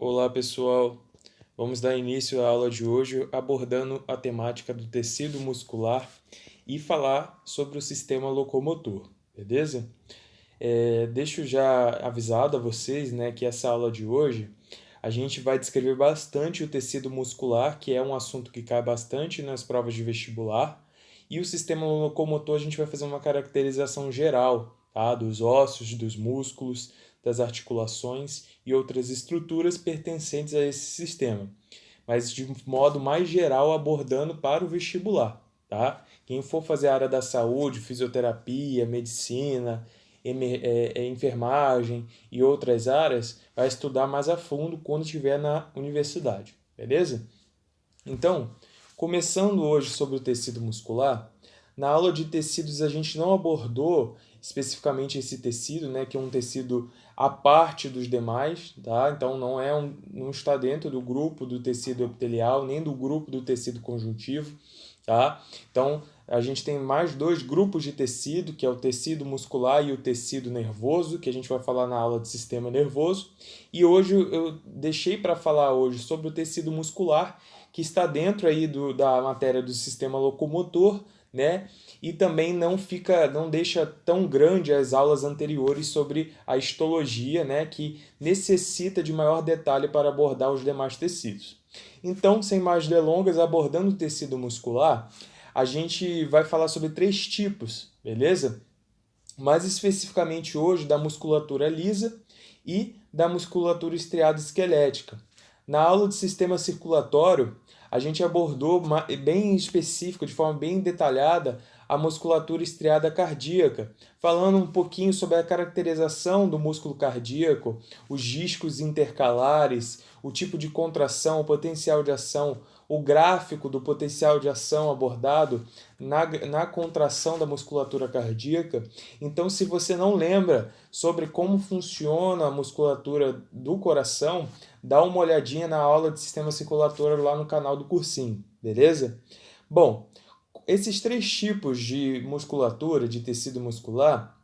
Olá pessoal, vamos dar início à aula de hoje abordando a temática do tecido muscular e falar sobre o sistema locomotor, beleza? Deixo já avisado a vocês, né, que essa aula de hoje a gente vai descrever bastante o tecido muscular, que é um assunto que cai bastante nas provas de vestibular, e o sistema locomotor a gente vai fazer uma caracterização geral, tá? Dos ossos, dos músculos, das articulações e outras estruturas pertencentes a esse sistema, mas de modo mais geral abordando para o vestibular, tá? Quem for fazer a área da saúde, fisioterapia, medicina, enfermagem e outras áreas, vai estudar mais a fundo quando estiver na universidade, beleza? Então, começando hoje sobre o tecido muscular, na aula de tecidos a gente não abordou especificamente esse tecido, né, que é um tecido à parte dos demais, tá? Então não está dentro do grupo do tecido epitelial, nem do grupo do tecido conjuntivo, tá? Então a gente tem mais dois grupos de tecido, que é o tecido muscular e o tecido nervoso, que a gente vai falar na aula de sistema nervoso. E hoje eu deixei para falar hoje sobre o tecido muscular, que está dentro aí da matéria do sistema locomotor, né? E também não deixa tão grande as aulas anteriores sobre a histologia, né? Que necessita de maior detalhe para abordar os demais tecidos. Então, sem mais delongas, abordando o tecido muscular, a gente vai falar sobre três tipos, beleza? Mais especificamente hoje da musculatura lisa e da musculatura estriada esquelética. Na aula de sistema circulatório, a gente abordou bem específico, de forma bem detalhada, a musculatura estriada cardíaca, falando um pouquinho sobre a caracterização do músculo cardíaco, os discos intercalares, o tipo de contração, o potencial de ação, o gráfico do potencial de ação abordado na contração da musculatura cardíaca. Então, se você não lembra sobre como funciona a musculatura do coração, dá uma olhadinha na aula de sistema circulatório lá no canal do cursinho, beleza? Bom, esses três tipos de musculatura, de tecido muscular,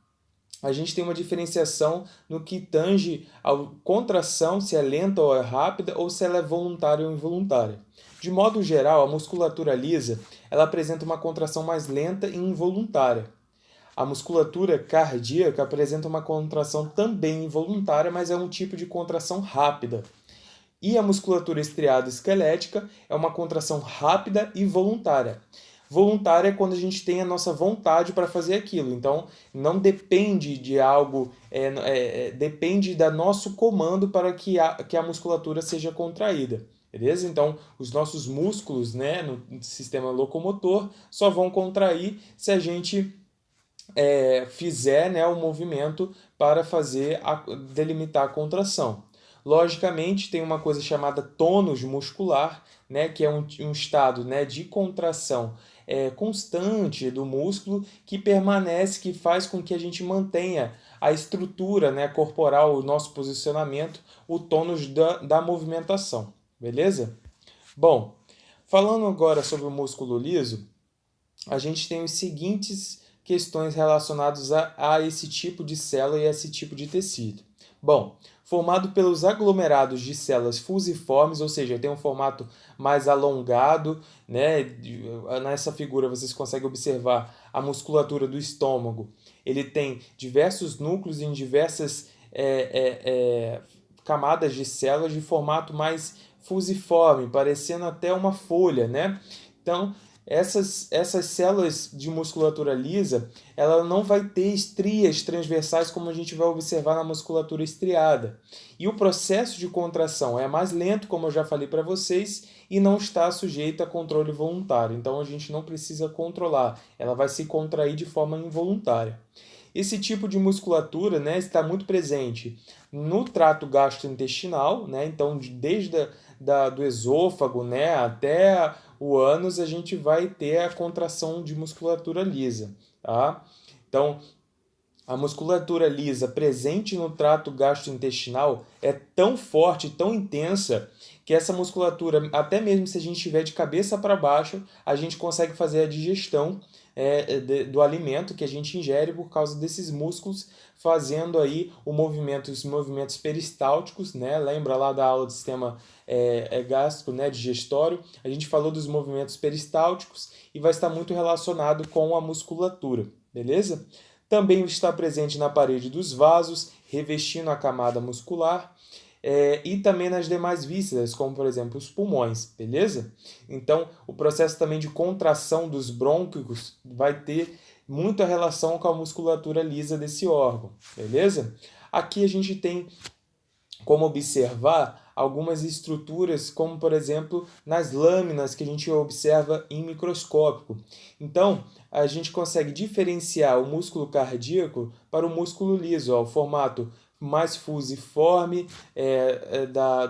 a gente tem uma diferenciação no que tange a contração, se é lenta ou é rápida, ou se ela é voluntária ou involuntária. De modo geral, a musculatura lisa ela apresenta uma contração mais lenta e involuntária. A musculatura cardíaca apresenta uma contração também involuntária, mas é um tipo de contração rápida. E a musculatura estriada esquelética é uma contração rápida e voluntária. Voluntária é quando a gente tem a nossa vontade para fazer aquilo. Então, não depende de algo, depende do nosso comando para que a musculatura seja contraída. Beleza? Então, os nossos músculos, né, no sistema locomotor só vão contrair se a gente fizer, né, o movimento para delimitar a contração. Logicamente, tem uma coisa chamada tônus muscular, né, que é um estado, né, de contração constante do músculo que permanece, que faz com que a gente mantenha a estrutura, né, corporal, o nosso posicionamento, o tônus da movimentação. Beleza? Bom, falando agora sobre o músculo liso, a gente tem os seguintes questões relacionadas a esse tipo de célula e a esse tipo de tecido. Bom, formado pelos aglomerados de células fusiformes, ou seja, tem um formato mais alongado, né? Nessa figura vocês conseguem observar a musculatura do estômago. Ele tem diversos núcleos em diversas camadas de células de formato mais fusiforme, parecendo até uma folha, né? Então, essas células de musculatura lisa, ela não vai ter estrias transversais como a gente vai observar na musculatura estriada. E o processo de contração é mais lento, como eu já falei para vocês, e não está sujeito a controle voluntário. Então a gente não precisa controlar, ela vai se contrair de forma involuntária. Esse tipo de musculatura, né, está muito presente no trato gastrointestinal, né, então desde do esôfago, né, até o ânus a gente vai ter a contração de musculatura lisa, tá? Então, a musculatura lisa presente no trato gastrointestinal é tão forte, tão intensa, que essa musculatura, até mesmo se a gente estiver de cabeça para baixo, a gente consegue fazer a digestão do alimento que a gente ingere por causa desses músculos, fazendo aí os movimentos peristálticos, né? Lembra lá da aula do sistema gástrico, né? Digestório? A gente falou dos movimentos peristálticos e vai estar muito relacionado com a musculatura, beleza? Também está presente na parede dos vasos, revestindo a camada muscular, e também nas demais vísceras, como por exemplo os pulmões, beleza? Então, o processo também de contração dos brônquios vai ter muita relação com a musculatura lisa desse órgão, beleza? Aqui a gente tem como observar algumas estruturas, como por exemplo nas lâminas que a gente observa em microscópio. Então, a gente consegue diferenciar o músculo cardíaco para o músculo liso, o formato mais fusiforme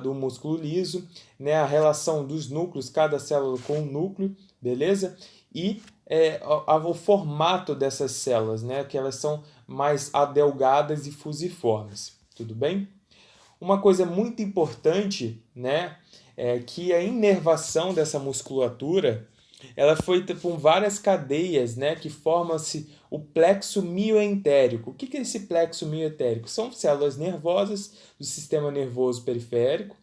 do músculo liso, né, a relação dos núcleos, cada célula com um núcleo, beleza? E o formato dessas células, né, que elas são mais adelgadas e fusiformes, tudo bem? Uma coisa muito importante, né, é que a inervação dessa musculatura, ela foi por várias cadeias, né, que forma-se o plexo mioentérico. O que é esse plexo mioentérico? São células nervosas do sistema nervoso periférico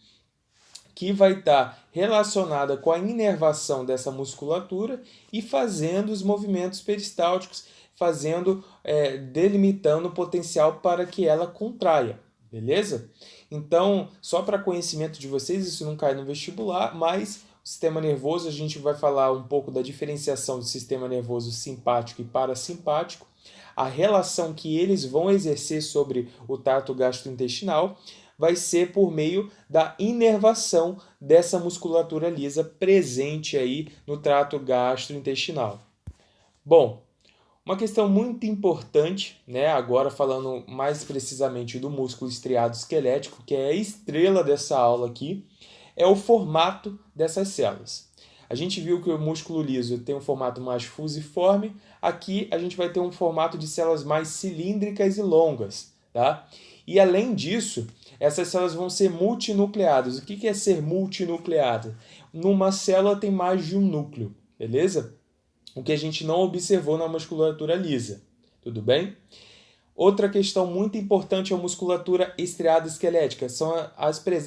que vai estar relacionada com a inervação dessa musculatura e fazendo os movimentos peristálticos, delimitando o potencial para que ela contraia, beleza? Então, só para conhecimento de vocês, isso não cai no vestibular, mas o sistema nervoso, a gente vai falar um pouco da diferenciação do sistema nervoso simpático e parasimpático, a relação que eles vão exercer sobre o trato gastrointestinal vai ser por meio da inervação dessa musculatura lisa presente aí no trato gastrointestinal. Bom, uma questão muito importante, né, agora falando mais precisamente do músculo estriado esquelético, que é a estrela dessa aula aqui, é o formato dessas células. A gente viu que o músculo liso tem um formato mais fusiforme, aqui a gente vai ter um formato de células mais cilíndricas e longas, tá? E além disso, essas células vão ser multinucleadas. O que é ser multinucleada? Numa célula tem mais de um núcleo, beleza? O que a gente não observou na musculatura lisa, tudo bem? Outra questão muito importante é a musculatura estriada esquelética, são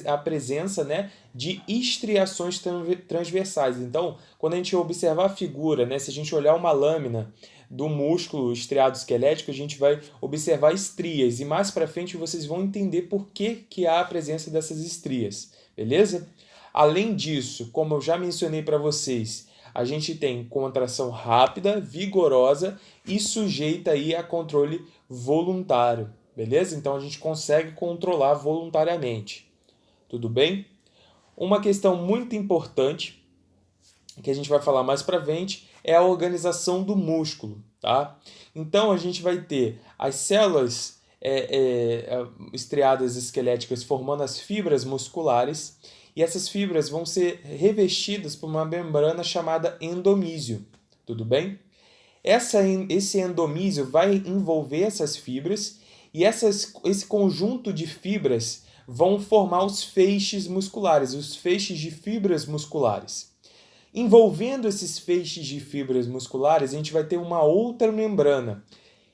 a presença, né, de estriações transversais. Então, quando a gente observar a figura, né, se a gente olhar uma lâmina do músculo estriado esquelético, a gente vai observar estrias, e mais para frente vocês vão entender por que há a presença dessas estrias, beleza? Além disso, como eu já mencionei para vocês, a gente tem contração rápida, vigorosa e sujeita aí a controle voluntário, beleza? Então a gente consegue controlar voluntariamente, tudo bem? Uma questão muito importante, que a gente vai falar mais para frente, é a organização do músculo, tá? Então a gente vai ter as células estriadas esqueléticas formando as fibras musculares, e essas fibras vão ser revestidas por uma membrana chamada endomísio, tudo bem? Esse endomísio vai envolver essas fibras e esse conjunto de fibras vão formar os feixes musculares, os feixes de fibras musculares. Envolvendo esses feixes de fibras musculares, a gente vai ter uma outra membrana,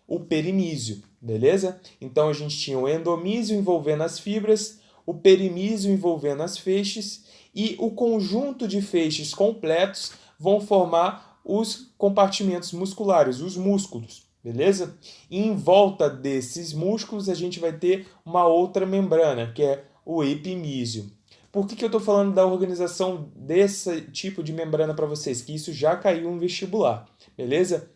o perimísio, beleza? Então a gente tinha o endomísio envolvendo as fibras, o perimísio envolvendo as feixes e o conjunto de feixes completos vão formar os compartimentos musculares, os músculos, beleza? E em volta desses músculos a gente vai ter uma outra membrana, que é o epimísio. Por que eu estou falando da organização desse tipo de membrana para vocês? Que isso já caiu no vestibular, beleza?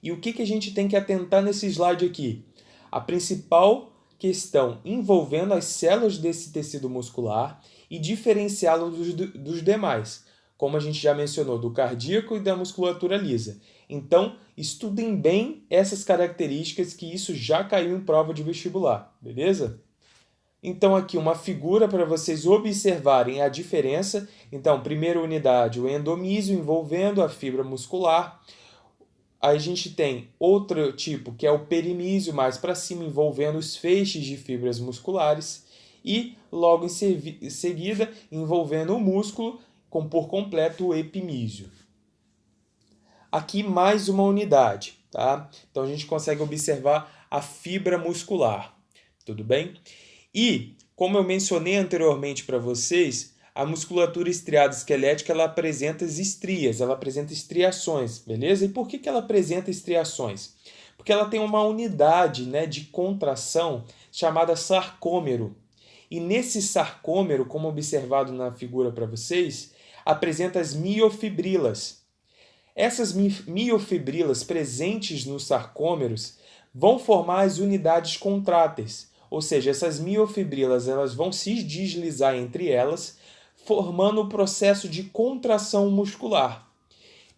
E o que a gente tem que atentar nesse slide aqui? A principal questão envolvendo as células desse tecido muscular e diferenciá-lo dos demais, como a gente já mencionou, do cardíaco e da musculatura lisa. Então, estudem bem essas características, que isso já caiu em prova de vestibular, beleza? Então, aqui uma figura para vocês observarem a diferença. Então, primeira unidade, o endomísio envolvendo a fibra muscular. a gente tem outro tipo, que é o perimísio, mais para cima, envolvendo os feixes de fibras musculares, e logo em seguida, envolvendo o músculo, por completo o epimísio. Aqui mais uma unidade, tá? Então a gente consegue observar a fibra muscular, tudo bem? E, como eu mencionei anteriormente para vocês, a musculatura estriada esquelética ela apresenta estrias, ela apresenta estriações, beleza? E por que ela apresenta estriações? Porque ela tem uma unidade, né, de contração chamada sarcômero. E nesse sarcômero, como observado na figura para vocês, apresenta as miofibrilas. Essas miofibrilas presentes nos sarcômeros vão formar as unidades contráteis, ou seja, essas miofibrilas elas vão se deslizar entre elas, formando o processo de contração muscular.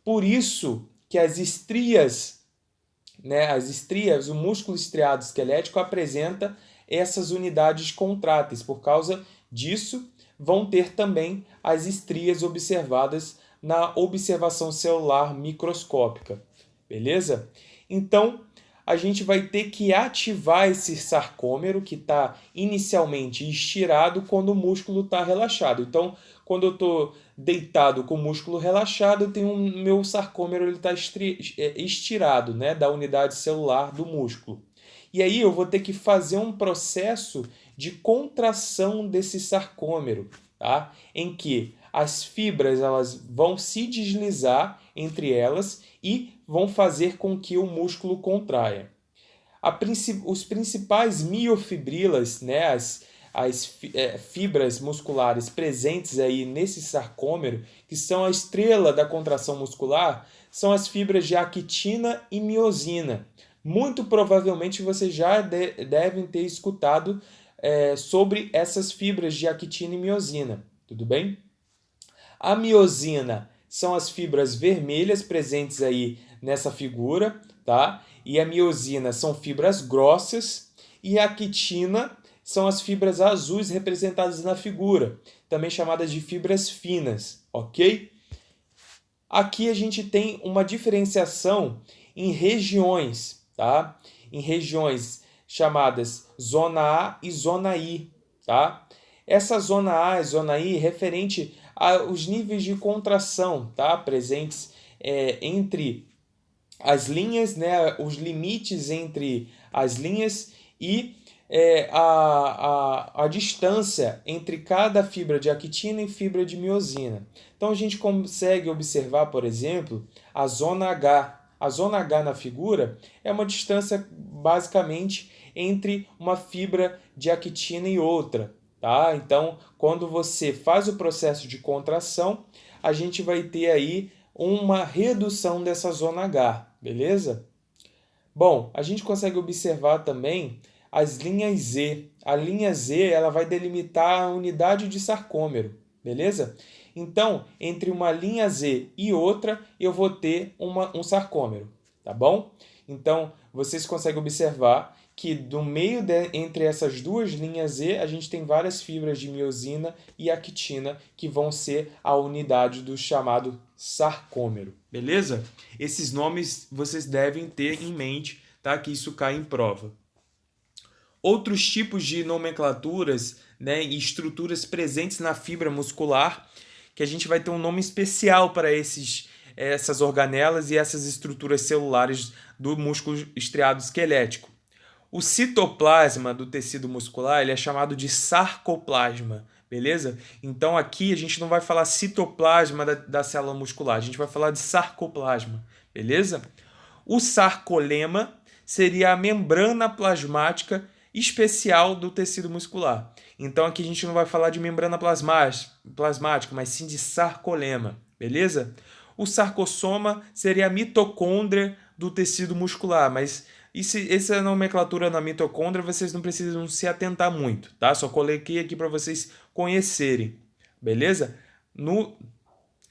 Por isso que as estrias, o músculo estriado esquelético apresenta essas unidades contráteis. Por causa disso, vão ter também as estrias observadas na observação celular microscópica, beleza? Então, a gente vai ter que ativar esse sarcômero que está inicialmente estirado quando o músculo está relaxado. Então, quando eu estou deitado com o músculo relaxado, eu tenho meu sarcômero está estirado, né, da unidade celular do músculo. E aí eu vou ter que fazer um processo de contração desse sarcômero, tá? Em que as fibras elas vão se deslizar entre elas e vão fazer com que o músculo contraia. Os principais miofibrilas, né, as fibras musculares presentes aí nesse sarcômero, que são a estrela da contração muscular, são as fibras de actina e miosina. Muito provavelmente vocês já devem ter escutado sobre essas fibras de actina e miosina, tudo bem? A miosina são as fibras vermelhas presentes aí nessa figura, tá? E a miosina são fibras grossas e a actina são as fibras azuis representadas na figura, também chamadas de fibras finas, ok? Aqui a gente tem uma diferenciação em regiões, tá? Em regiões chamadas zona A e zona I, tá? Essa zona A e zona I referente aos níveis de contração, tá? Presentes entre as linhas, né? Os limites entre as linhas e a distância entre cada fibra de actina e fibra de miosina. Então a gente consegue observar, por exemplo, a zona H. A zona H na figura é uma distância basicamente entre uma fibra de actina e outra. Tá? Então, quando você faz o processo de contração, a gente vai ter aí uma redução dessa zona H, beleza? Bom, a gente consegue observar também as linhas Z. A linha Z ela vai delimitar a unidade de sarcômero, beleza? Então, entre uma linha Z e outra, eu vou ter um sarcômero, tá bom? Então, vocês conseguem observar que do meio entre essas duas linhas Z, a gente tem várias fibras de miosina e actina que vão ser a unidade do chamado sarcômero, beleza? Esses nomes vocês devem ter em mente, tá? Que isso cai em prova. Outros tipos de nomenclaturas, né, e estruturas presentes na fibra muscular, que a gente vai ter um nome especial para essas organelas e essas estruturas celulares do músculo estriado esquelético. O citoplasma do tecido muscular ele é chamado de sarcoplasma, beleza? Então aqui a gente não vai falar citoplasma da célula muscular, a gente vai falar de sarcoplasma, beleza? O sarcolema seria a membrana plasmática especial do tecido muscular. Então aqui a gente não vai falar de membrana plasmática, mas sim de sarcolema, beleza? O sarcossoma seria a mitocôndria do tecido muscular, mas essa nomenclatura na mitocôndria vocês não precisam se atentar muito, tá? Só coloquei aqui para vocês conhecerem, beleza? No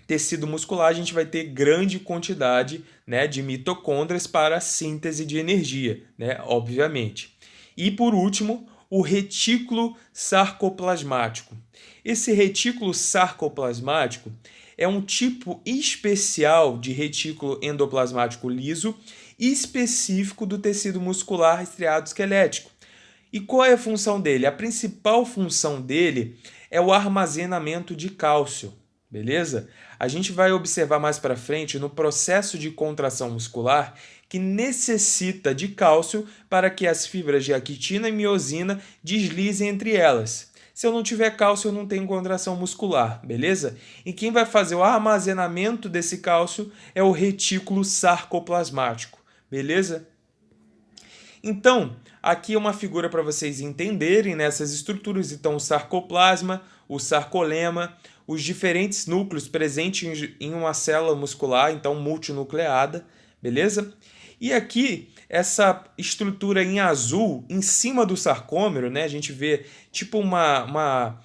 tecido muscular a gente vai ter grande quantidade, né, de mitocôndrias para a síntese de energia, né, obviamente. E por último, o retículo sarcoplasmático. Esse retículo sarcoplasmático é um tipo especial de retículo endoplasmático liso específico do tecido muscular estriado esquelético. E qual é a função dele? A principal função dele é o armazenamento de cálcio, beleza? A gente vai observar mais para frente no processo de contração muscular que necessita de cálcio para que as fibras de actina e miosina deslizem entre elas. Se eu não tiver cálcio, eu não tenho contração muscular, beleza? E quem vai fazer o armazenamento desse cálcio é o retículo sarcoplasmático, beleza? Então, aqui é uma figura para vocês entenderem nessas estruturas. Então, o sarcoplasma, o sarcolema, os diferentes núcleos presentes em uma célula muscular, então multinucleada, beleza? E aqui, essa estrutura em azul, em cima do sarcômero, né? A gente vê tipo uma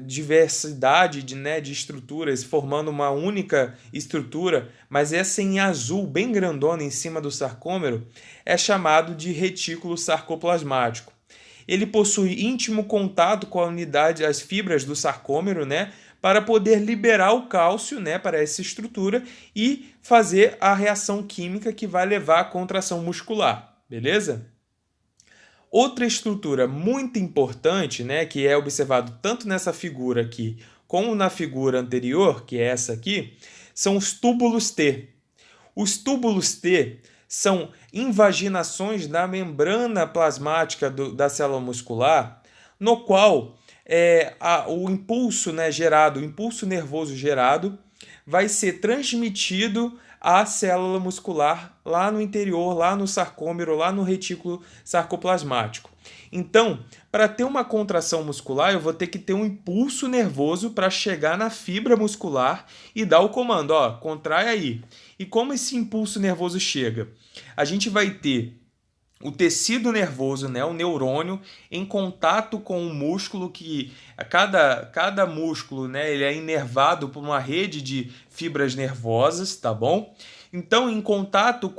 diversidade de estruturas formando uma única estrutura, mas essa em azul, bem grandona em cima do sarcômero, é chamado de retículo sarcoplasmático. Ele possui íntimo contato com a unidade, as fibras do sarcômero, né, para poder liberar o cálcio, né, para essa estrutura e fazer a reação química que vai levar à contração muscular, beleza? Outra estrutura muito importante, né, que é observado tanto nessa figura aqui como na figura anterior, que é essa aqui, são os túbulos T. Os túbulos T são invaginações da membrana plasmática da célula muscular, no qual o impulso, né, gerado, o impulso nervoso gerado, vai ser transmitido à célula muscular lá no interior, lá no sarcômero, lá no retículo sarcoplasmático. Então, para ter uma contração muscular, eu vou ter que ter um impulso nervoso para chegar na fibra muscular e dar o comando, ó, contrai aí. E como esse impulso nervoso chega? A gente vai ter o tecido nervoso, né, o neurônio, em contato com o músculo, que cada músculo, né, ele é inervado por uma rede de fibras nervosas, tá bom? Então, em contato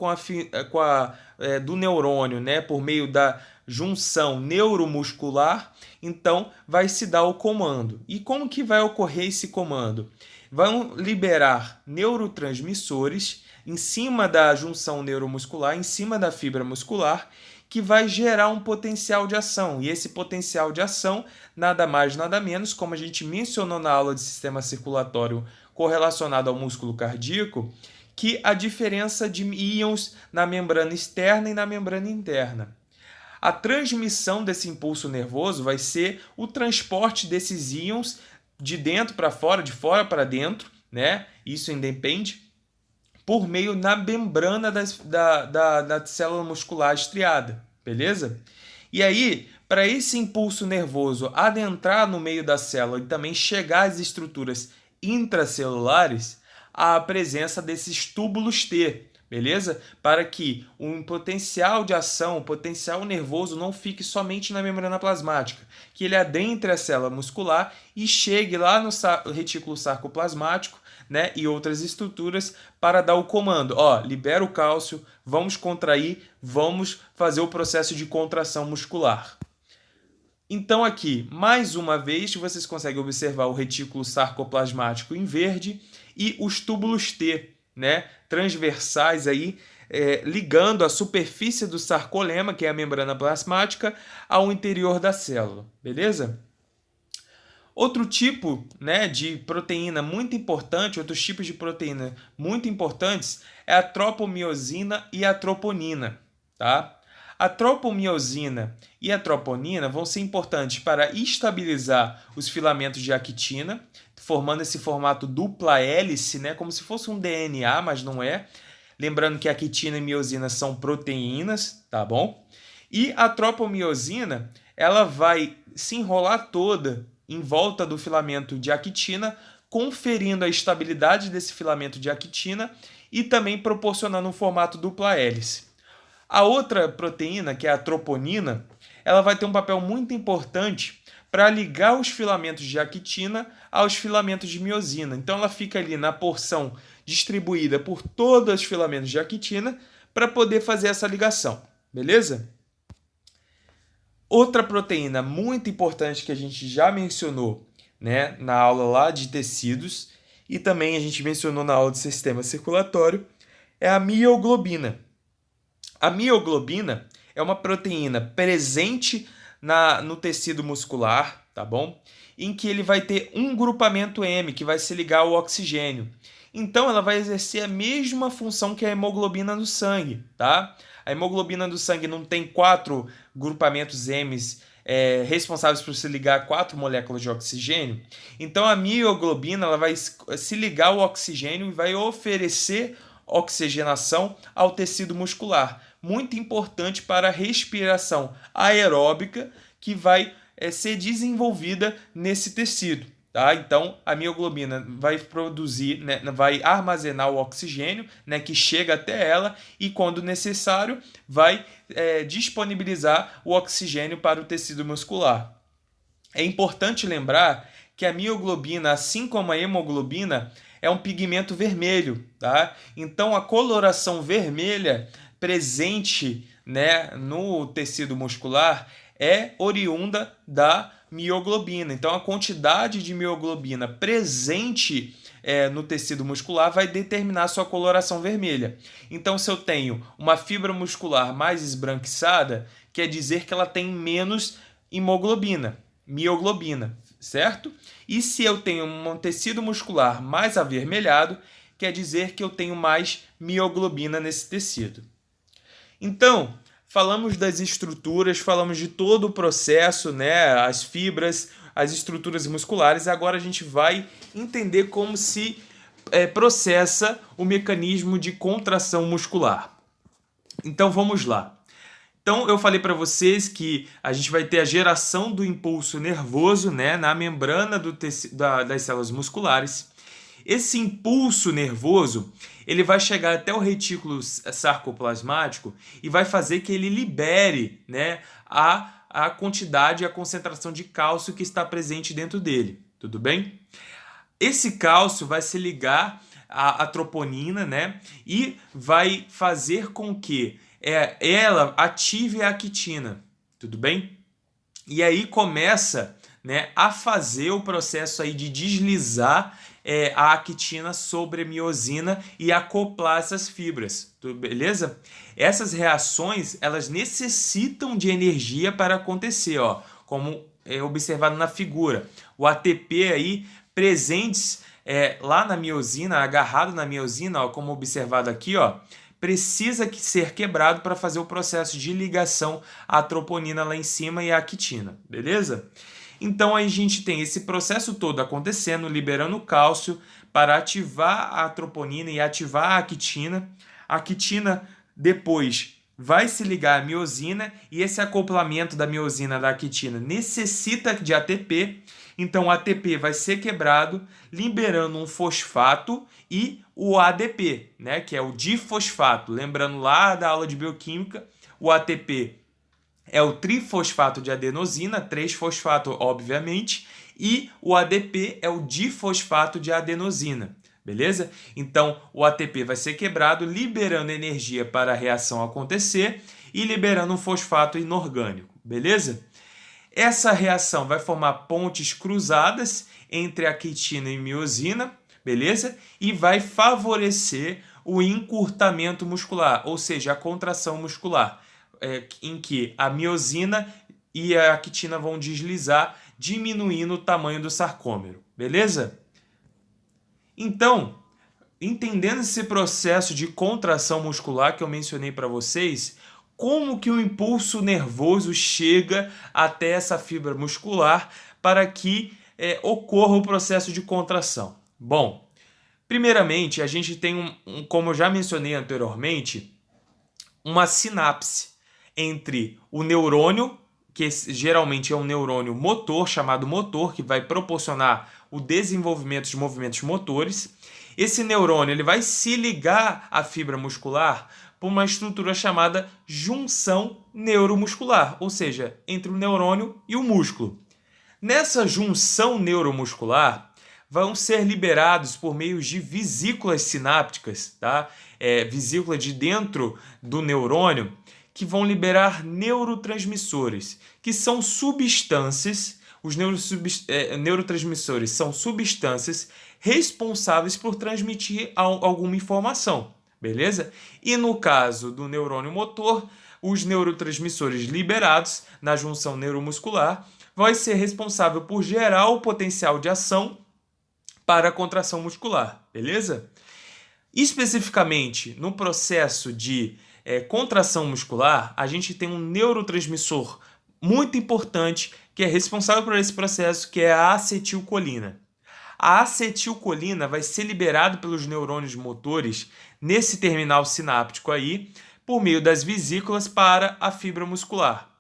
do neurônio, né, por meio da junção neuromuscular, então vai se dar o comando. E como que vai ocorrer esse comando? Vão liberar neurotransmissores em cima da junção neuromuscular, em cima da fibra muscular, que vai gerar um potencial de ação. E esse potencial de ação, nada mais, nada menos, como a gente mencionou na aula de sistema circulatório correlacionado ao músculo cardíaco, que a diferença de íons na membrana externa e na membrana interna. A transmissão desse impulso nervoso vai ser o transporte desses íons de dentro para fora, de fora para dentro, né? Isso independe, por meio da membrana da célula muscular estriada, beleza? E aí, para esse impulso nervoso adentrar no meio da célula e também chegar às estruturas intracelulares, há a presença desses túbulos T, beleza? Para que um potencial de ação, o potencial nervoso não fique somente na membrana plasmática, que ele adentre a célula muscular e chegue lá no retículo sarcoplasmático, né, e outras estruturas para dar o comando. Ó, libera o cálcio, vamos contrair, vamos fazer o processo de contração muscular. Então aqui, mais uma vez, vocês conseguem observar o retículo sarcoplasmático em verde e os túbulos T, né, transversais aí, ligando a superfície do sarcolema, que é a membrana plasmática, ao interior da célula, beleza? Outro tipo, né, de proteína muito importante, outros tipos de proteína muito importantes é a tropomiosina e a troponina, tá? A tropomiosina e a troponina vão ser importantes para estabilizar os filamentos de actina, formando esse formato dupla hélice, né, como se fosse um DNA, mas não é. Lembrando que a actina e miosina são proteínas, tá bom? E a tropomiosina, ela vai se enrolar toda em volta do filamento de actina, conferindo a estabilidade desse filamento de actina e também proporcionando um formato dupla hélice. A outra proteína, que é a troponina, ela vai ter um papel muito importante para ligar os filamentos de actina aos filamentos de miosina. Então ela fica ali na porção distribuída por todos os filamentos de actina para poder fazer essa ligação, beleza? Outra proteína muito importante que a gente já mencionou, né, na aula lá de tecidos, e também a gente mencionou na aula de sistema circulatório, é a mioglobina. A mioglobina é uma proteína presente no tecido muscular, tá bom? Em que ele vai ter um grupamento M, que vai se ligar ao oxigênio. Então, ela vai exercer a mesma função que a hemoglobina do sangue, tá? A hemoglobina do sangue não tem 4 grupamentos M responsáveis por se ligar a 4 moléculas de oxigênio. Então, a mioglobina ela vai se ligar ao oxigênio e vai oferecer oxigenação ao tecido muscular. Muito importante para a respiração aeróbica que vai ser desenvolvida nesse tecido. Tá? Então, a mioglobina vai produzir, né, vai armazenar o oxigênio, né, que chega até ela e, quando necessário, vai disponibilizar o oxigênio para o tecido muscular. É importante lembrar que a mioglobina, assim como a hemoglobina, é um pigmento vermelho. Tá? Então, a coloração vermelha presente, né, no tecido muscular é oriunda da mioglobina. Então, a quantidade de mioglobina presente no tecido muscular vai determinar a sua coloração vermelha. Então, se eu tenho uma fibra muscular mais esbranquiçada, quer dizer que ela tem menos mioglobina, certo? E se eu tenho um tecido muscular mais avermelhado, quer dizer que eu tenho mais mioglobina nesse tecido. Então, falamos das estruturas, falamos de todo o processo, né? As fibras, as estruturas musculares. Agora a gente vai entender como se processa o mecanismo de contração muscular. Então, vamos lá. Então, eu falei para vocês que a gente vai ter a geração do impulso nervoso, né, na membrana das células musculares. Esse impulso nervoso ele vai chegar até o retículo sarcoplasmático e vai fazer que ele libere, né, a quantidade e a concentração de cálcio que está presente dentro dele. Tudo bem? Esse cálcio vai se ligar à troponina, né, e vai fazer com que ela ative a actina. Tudo bem? E aí começa, né, a fazer o processo aí de deslizar a actina sobre a miosina e acoplar essas fibras, beleza? Essas reações, elas necessitam de energia para acontecer, ó, como é observado na figura. O ATP aí presentes lá na miosina, agarrado na miosina, ó, como observado aqui, ó, precisa ser quebrado para fazer o processo de ligação à troponina lá em cima e à actina, beleza? Então, aí a gente tem esse processo todo acontecendo, liberando cálcio para ativar a troponina e ativar a actina. A actina depois vai se ligar à miosina e esse acoplamento da miosina da actina necessita de ATP. Então, o ATP vai ser quebrado, liberando um fosfato e o ADP, né, que é o difosfato. Lembrando lá da aula de bioquímica, o ATP é o trifosfato de adenosina, 3-fosfato, obviamente, e o ADP é o difosfato de adenosina, beleza? Então, o ATP vai ser quebrado, liberando energia para a reação acontecer e liberando um fosfato inorgânico, beleza? Essa reação vai formar pontes cruzadas entre a quitina e miosina, beleza? E vai favorecer o encurtamento muscular, ou seja, a contração muscular, em que a miosina e a actina vão deslizar, diminuindo o tamanho do sarcômero, beleza? Então, entendendo esse processo de contração muscular que eu mencionei para vocês, como que o impulso nervoso chega até essa fibra muscular para que ocorra o processo de contração? Bom, primeiramente, a gente tem, como eu já mencionei anteriormente, uma sinapse entre o neurônio, que geralmente é um neurônio motor, chamado motor, que vai proporcionar o desenvolvimento de movimentos motores. Esse neurônio ele vai se ligar à fibra muscular por uma estrutura chamada junção neuromuscular, ou seja, entre o neurônio e o músculo. Nessa junção neuromuscular, vão ser liberados por meio de vesículas sinápticas, tá? Vesícula de dentro do neurônio, que vão liberar neurotransmissores, que são substâncias os neurotransmissores são substâncias responsáveis por transmitir alguma informação, beleza? E no caso do neurônio motor, os neurotransmissores liberados na junção neuromuscular vai ser responsável por gerar o potencial de ação para a contração muscular, beleza? Especificamente, no processo de contração muscular, a gente tem um neurotransmissor muito importante que é responsável por esse processo, que é a acetilcolina. A acetilcolina vai ser liberada pelos neurônios motores nesse terminal sináptico aí, por meio das vesículas para a fibra muscular.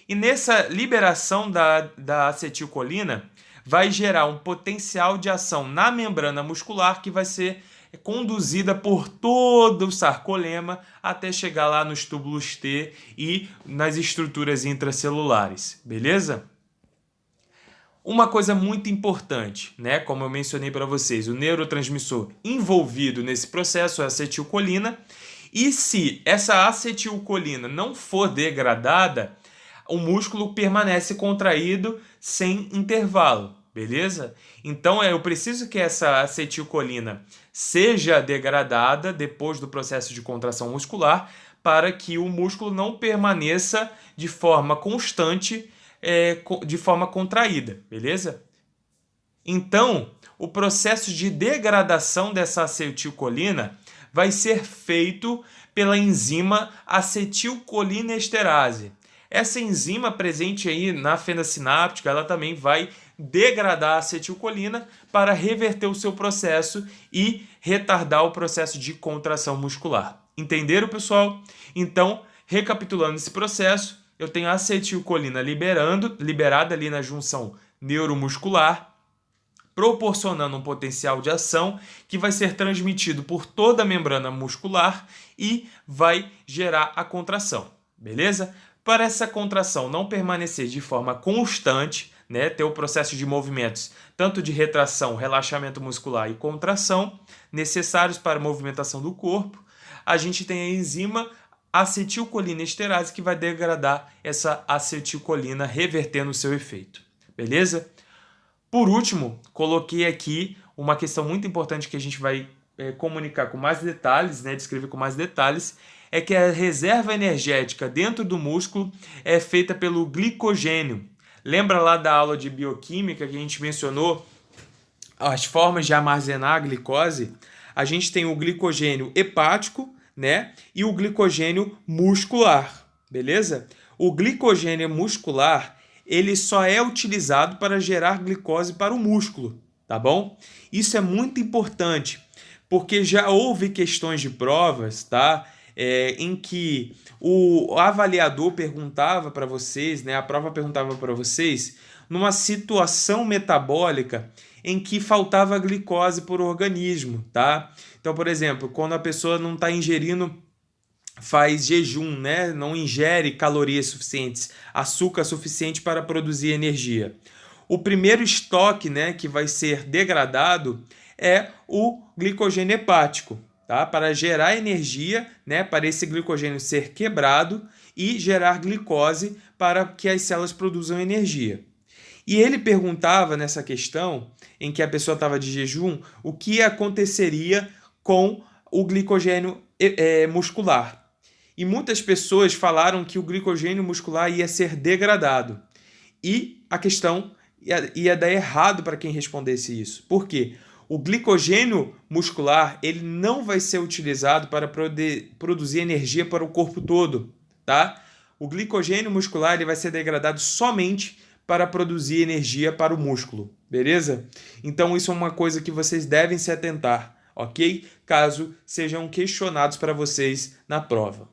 E nessa liberação da acetilcolina, vai gerar um potencial de ação na membrana muscular que vai ser conduzida por todo o sarcolema até chegar lá nos túbulos T e nas estruturas intracelulares, beleza? Uma coisa muito importante, né? Como eu mencionei para vocês, o neurotransmissor envolvido nesse processo é a acetilcolina, e se essa acetilcolina não for degradada, o músculo permanece contraído sem intervalo, beleza? Então eu preciso que essa acetilcolina seja degradada depois do processo de contração muscular para que o músculo não permaneça de forma constante, de forma contraída, beleza? Então, o processo de degradação dessa acetilcolina vai ser feito pela enzima acetilcolinesterase. Essa enzima presente aí na fenda sináptica, ela também vai degradar a acetilcolina para reverter o seu processo e retardar o processo de contração muscular. Entenderam, pessoal? Então, recapitulando esse processo, eu tenho a acetilcolina liberada ali na junção neuromuscular, proporcionando um potencial de ação que vai ser transmitido por toda a membrana muscular e vai gerar a contração, beleza? Para essa contração não permanecer de forma constante, né, ter o processo de movimentos tanto de retração, relaxamento muscular e contração necessários para a movimentação do corpo, a gente tem a enzima acetilcolinesterase que vai degradar essa acetilcolina, revertendo o seu efeito, beleza? Por último, coloquei aqui uma questão muito importante que a gente vai comunicar com mais detalhes, né, descrever com mais detalhes, é que a reserva energética dentro do músculo é feita pelo glicogênio. Lembra lá da aula de bioquímica que a gente mencionou as formas de armazenar a glicose? A gente tem o glicogênio hepático, né, e o glicogênio muscular, beleza? O glicogênio muscular, ele só é utilizado para gerar glicose para o músculo, tá bom? Isso é muito importante, porque já houve questões de provas, tá? Em que o avaliador perguntava para vocês, né, a prova perguntava para vocês, numa situação metabólica em que faltava glicose por organismo, tá? Então, por exemplo, quando a pessoa não está ingerindo, faz jejum, né, não ingere calorias suficientes, açúcar suficiente para produzir energia. O primeiro estoque, né, que vai ser degradado é o glicogênio hepático, tá? Para gerar energia, né, para esse glicogênio ser quebrado e gerar glicose para que as células produzam energia. E ele perguntava nessa questão, em que a pessoa estava de jejum, o que aconteceria com o glicogênio muscular. E muitas pessoas falaram que o glicogênio muscular ia ser degradado. E a questão ia dar errado para quem respondesse isso. Por quê? O glicogênio muscular ele não vai ser utilizado para produzir energia para o corpo todo, tá? O glicogênio muscular ele vai ser degradado somente para produzir energia para o músculo, beleza? Então isso é uma coisa que vocês devem se atentar, ok? Caso sejam questionados para vocês na prova.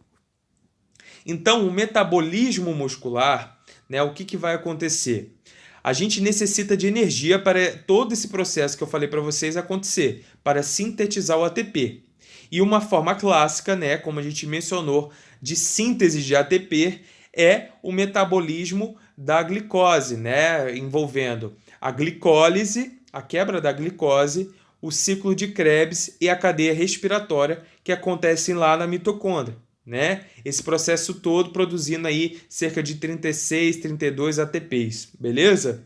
Então o metabolismo muscular, né, o que vai acontecer? A gente necessita de energia para todo esse processo que eu falei para vocês acontecer, para sintetizar o ATP. E uma forma clássica, né, como a gente mencionou, de síntese de ATP é o metabolismo da glicose, né, envolvendo a glicólise, a quebra da glicose, o ciclo de Krebs e a cadeia respiratória que acontecem lá na mitocôndria, né? Esse processo todo produzindo aí cerca de 36, 32 ATPs, beleza?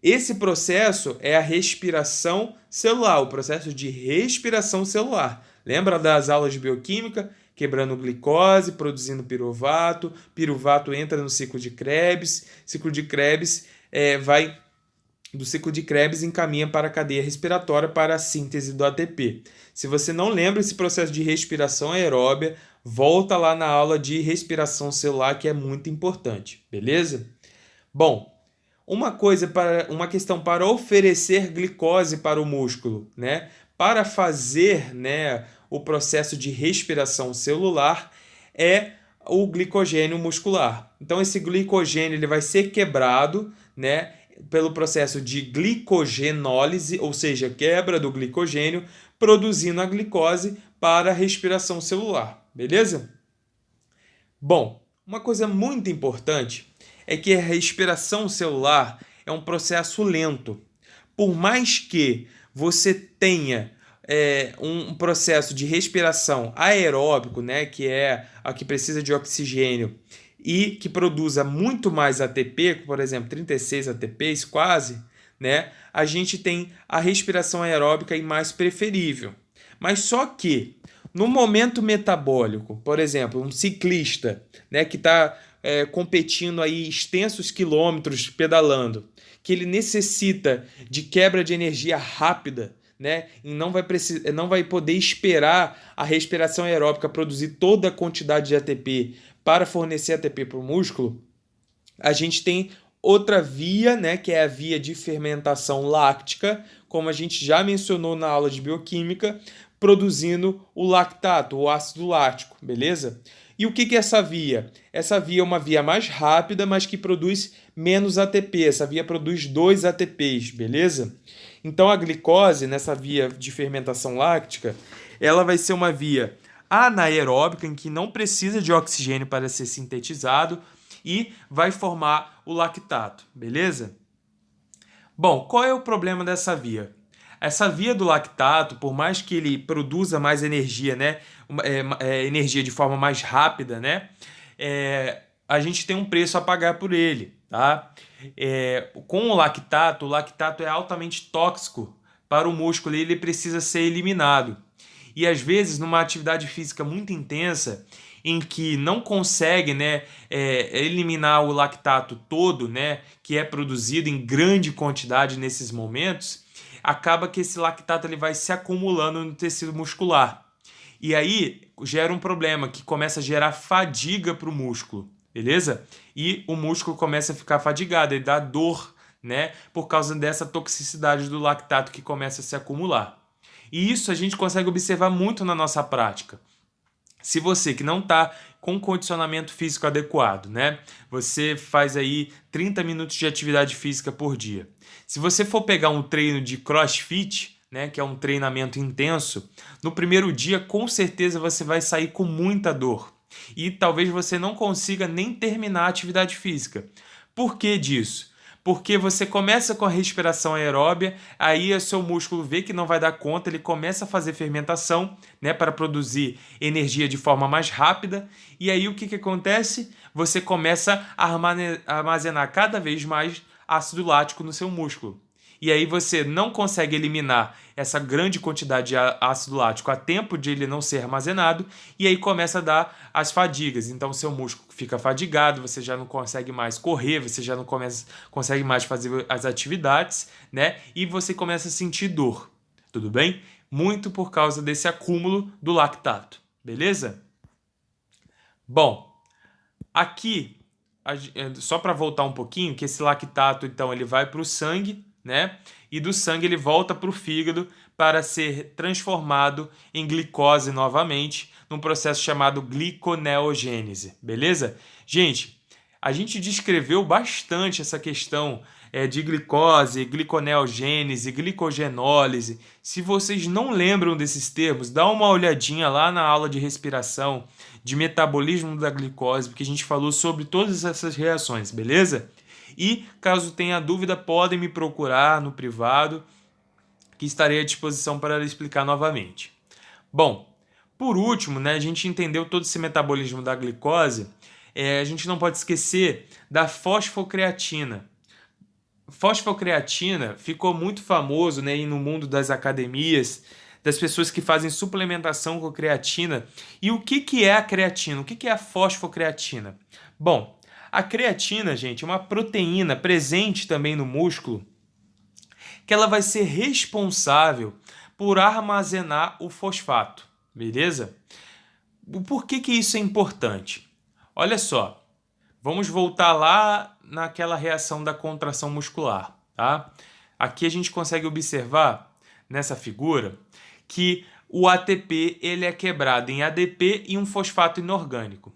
Esse processo é a respiração celular, o processo de respiração celular. Lembra das aulas de bioquímica? Quebrando glicose, produzindo piruvato, piruvato entra no ciclo de Krebs, ciclo de Krebs do ciclo de Krebs encaminha para a cadeia respiratória para a síntese do ATP. Se você não lembra esse processo de respiração aeróbia, volta lá na aula de respiração celular que é muito importante, beleza? Bom, uma questão para oferecer glicose para o músculo, né? Para fazer, né, o processo de respiração celular é o glicogênio muscular. Então esse glicogênio ele vai ser quebrado, né, pelo processo de glicogenólise, ou seja, quebra do glicogênio, produzindo a glicose para a respiração celular, beleza? Bom, uma coisa muito importante é que a respiração celular é um processo lento. Por mais que você tenha um processo de respiração aeróbico, né, que é a que precisa de oxigênio e que produza muito mais ATP, por exemplo, 36 ATPs quase, né, a gente tem a respiração aeróbica e mais preferível. Mas só que no momento metabólico, por exemplo, um ciclista, né, que está competindo aí extensos quilômetros pedalando, que ele necessita de quebra de energia rápida, né, e não vai poder esperar a respiração aeróbica produzir toda a quantidade de ATP para fornecer ATP para o músculo, a gente tem outra via, né, que é a via de fermentação láctica, como a gente já mencionou na aula de bioquímica, produzindo o lactato, o ácido lático, beleza? E o que é essa via? Essa via é uma via mais rápida, mas que produz menos ATP. Essa via produz 2 ATPs, beleza? Então a glicose, nessa via de fermentação láctica, ela vai ser uma via anaeróbica, em que não precisa de oxigênio para ser sintetizado e vai formar o lactato, beleza? Bom, qual é o problema dessa via? Essa via do lactato, por mais que ele produza mais energia, né, energia de forma mais rápida, né, a gente tem um preço a pagar por ele, tá? Com o lactato é altamente tóxico para o músculo e ele precisa ser eliminado. E às vezes, numa atividade física muito intensa, em que não consegue, né, eliminar o lactato todo, né, que é produzido em grande quantidade nesses momentos, acaba que esse lactato ele vai se acumulando no tecido muscular. E aí gera um problema que começa a gerar fadiga para o músculo, beleza? E o músculo começa a ficar fadigado, ele dá dor, né, por causa dessa toxicidade do lactato que começa a se acumular. E isso a gente consegue observar muito na nossa prática. Se você que não está com condicionamento físico adequado, né? Você faz aí 30 minutos de atividade física por dia. Se você for pegar um treino de CrossFit, né, que é um treinamento intenso, no primeiro dia com certeza você vai sair com muita dor. E talvez você não consiga nem terminar a atividade física. Por que disso? Porque você começa com a respiração aeróbia, aí o seu músculo vê que não vai dar conta, ele começa a fazer fermentação, né, para produzir energia de forma mais rápida, e aí o que acontece? Você começa a armazenar cada vez mais ácido lático no seu músculo. E aí você não consegue eliminar essa grande quantidade de ácido lático a tempo de ele não ser armazenado, e aí começa a dar as fadigas. Então seu músculo fica fadigado, você já não consegue mais correr, você já não consegue mais fazer as atividades, né? E você começa a sentir dor, tudo bem? Muito por causa desse acúmulo do lactato, beleza? Bom, aqui, só para voltar um pouquinho, que esse lactato, então, ele vai para o sangue, né? E do sangue ele volta para o fígado para ser transformado em glicose novamente, num processo chamado gliconeogênese, beleza? Gente, a gente descreveu bastante essa questão de glicose, gliconeogênese, glicogenólise. Se vocês não lembram desses termos, dá uma olhadinha lá na aula de respiração, de metabolismo da glicose, porque a gente falou sobre todas essas reações, beleza? E, caso tenha dúvida, podem me procurar no privado, que estarei à disposição para explicar novamente. Bom, por último, né, a gente entendeu todo esse metabolismo da glicose, a gente não pode esquecer da fosfocreatina. fosfocreatina ficou muito famoso, né, no mundo das academias, das pessoas que fazem suplementação com creatina. E o que é a creatina? O que é a fosfocreatina? Bom, a creatina, gente, é uma proteína presente também no músculo que ela vai ser responsável por armazenar o fosfato, beleza? Por que isso é importante? Olha só, vamos voltar lá naquela reação da contração muscular, tá? Aqui a gente consegue observar nessa figura que o ATP ele é quebrado em ADP e um fosfato inorgânico.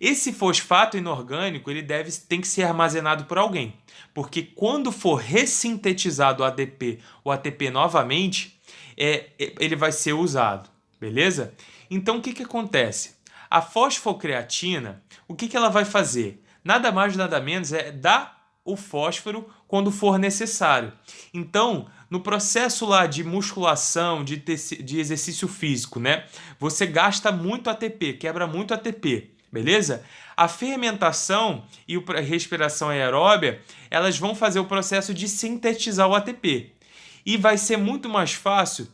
Esse fosfato inorgânico ele tem que ser armazenado por alguém, porque quando for ressintetizado o ATP novamente, ele vai ser usado, beleza? Então o que acontece? A fosfocreatina, o que ela vai fazer? Nada mais nada menos é dar o fósforo quando for necessário. Então, no processo lá de musculação, de exercício físico, né? Você gasta muito ATP, quebra muito ATP. Beleza? A fermentação e a respiração aeróbia, elas vão fazer o processo de sintetizar o ATP. E vai ser muito mais fácil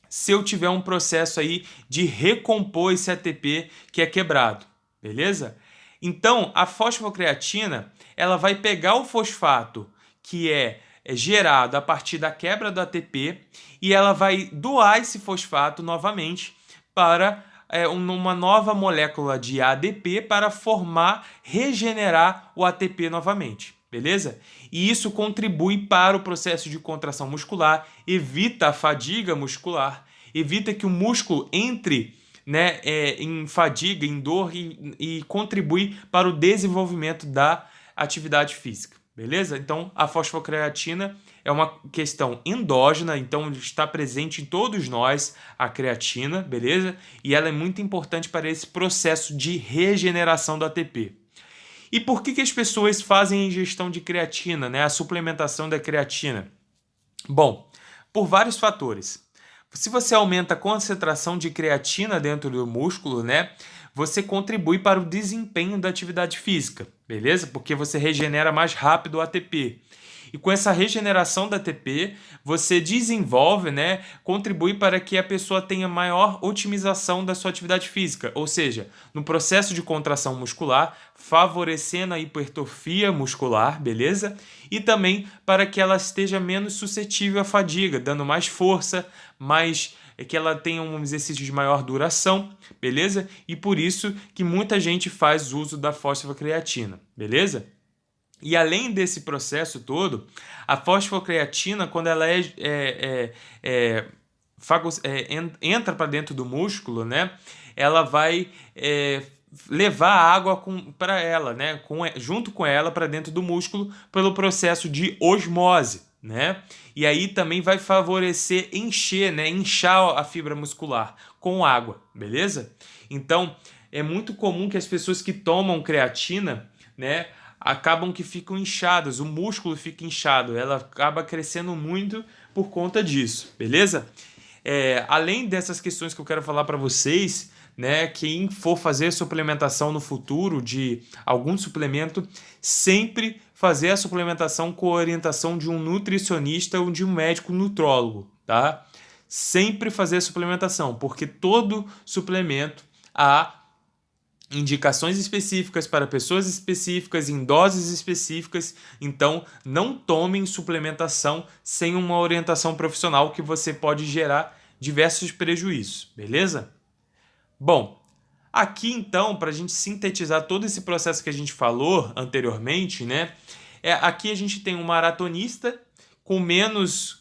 se eu tiver um processo aí de recompor esse ATP que é quebrado. Beleza? Então, a fosfocreatina, ela vai pegar o fosfato que é gerado a partir da quebra do ATP e ela vai doar esse fosfato novamente para uma nova molécula de ADP para regenerar o ATP novamente, beleza? E isso contribui para o processo de contração muscular, evita a fadiga muscular, evita que o músculo entre, né, em fadiga, em dor e contribui para o desenvolvimento da atividade física, beleza? Então, a fosfocreatina é uma questão endógena, então está presente em todos nós a creatina, beleza? E ela é muito importante para esse processo de regeneração do ATP. E por que as pessoas fazem ingestão de creatina, né? A suplementação da creatina? Bom, por vários fatores. Se você aumenta a concentração de creatina dentro do músculo, né? Você contribui para o desempenho da atividade física, beleza? Porque você regenera mais rápido o ATP. E com essa regeneração da ATP, você desenvolve, né, contribui para que a pessoa tenha maior otimização da sua atividade física, ou seja, no processo de contração muscular, favorecendo a hipertrofia muscular, beleza? E também para que ela esteja menos suscetível à fadiga, dando mais força, que ela tenha um exercício de maior duração, beleza? E por isso que muita gente faz uso da fosfocreatina, beleza? E além desse processo todo, a fosfocreatina, quando ela entra para dentro do músculo, né, ela vai levar a água para ela, né, junto com ela para dentro do músculo pelo processo de osmose, né? E aí também vai favorecer inchar a fibra muscular com água, beleza? Então, é muito comum que as pessoas que tomam creatina, né, acabam que ficam inchadas, o músculo fica inchado, ela acaba crescendo muito por conta disso, beleza? Além dessas questões que eu quero falar para vocês, né, quem for fazer suplementação no futuro de algum suplemento, sempre fazer a suplementação com a orientação de um nutricionista ou de um médico nutrólogo, tá? Sempre fazer a suplementação, porque todo suplemento há indicações específicas para pessoas específicas, em doses específicas, então não tomem suplementação sem uma orientação profissional que você pode gerar diversos prejuízos, beleza? Bom, aqui então, para a gente sintetizar todo esse processo que a gente falou anteriormente, né? Aqui a gente tem um maratonista com menos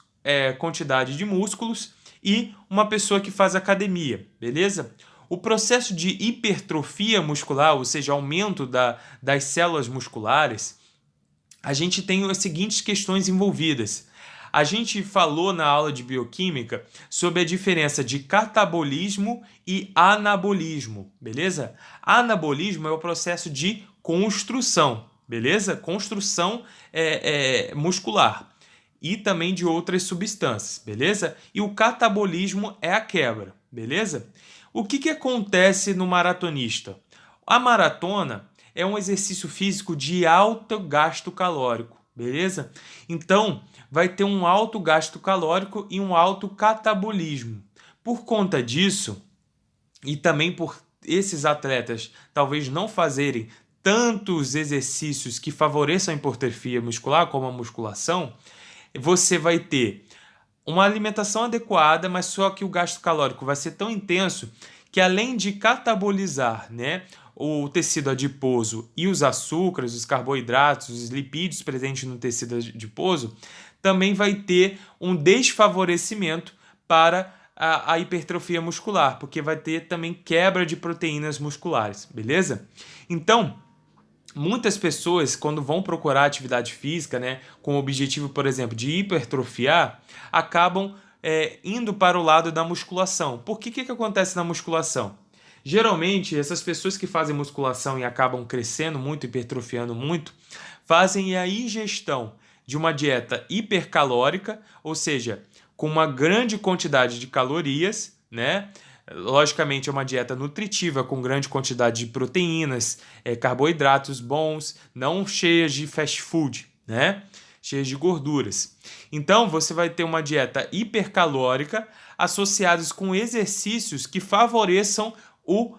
quantidade de músculos e uma pessoa que faz academia, beleza? O processo de hipertrofia muscular, ou seja, aumento das células musculares, a gente tem as seguintes questões envolvidas. A gente falou na aula de bioquímica sobre a diferença de catabolismo e anabolismo, beleza? Anabolismo é o processo de construção, beleza? Construção muscular e também de outras substâncias, beleza? E o catabolismo é a quebra, beleza? O que acontece no maratonista? A maratona é um exercício físico de alto gasto calórico, beleza? Então, vai ter um alto gasto calórico e um alto catabolismo. Por conta disso, e também por esses atletas talvez não fazerem tantos exercícios que favoreçam a hipertrofia muscular, como a musculação, você vai ter uma alimentação adequada, mas só que o gasto calórico vai ser tão intenso que, além de catabolizar, né, o tecido adiposo e os açúcares, os carboidratos, os lipídios presentes no tecido adiposo, também vai ter um desfavorecimento para a hipertrofia muscular, porque vai ter também quebra de proteínas musculares, beleza? Então, muitas pessoas, quando vão procurar atividade física, né, com o objetivo, por exemplo, de hipertrofiar, acabam indo para o lado da musculação. Por que acontece na musculação? Geralmente, essas pessoas que fazem musculação e acabam crescendo muito, hipertrofiando muito, fazem a ingestão de uma dieta hipercalórica, ou seja, com uma grande quantidade de calorias, né? Logicamente, é uma dieta nutritiva, com grande quantidade de proteínas, carboidratos bons, não cheias de fast food, né? Cheias de gorduras. Então, você vai ter uma dieta hipercalórica associados com exercícios que favoreçam o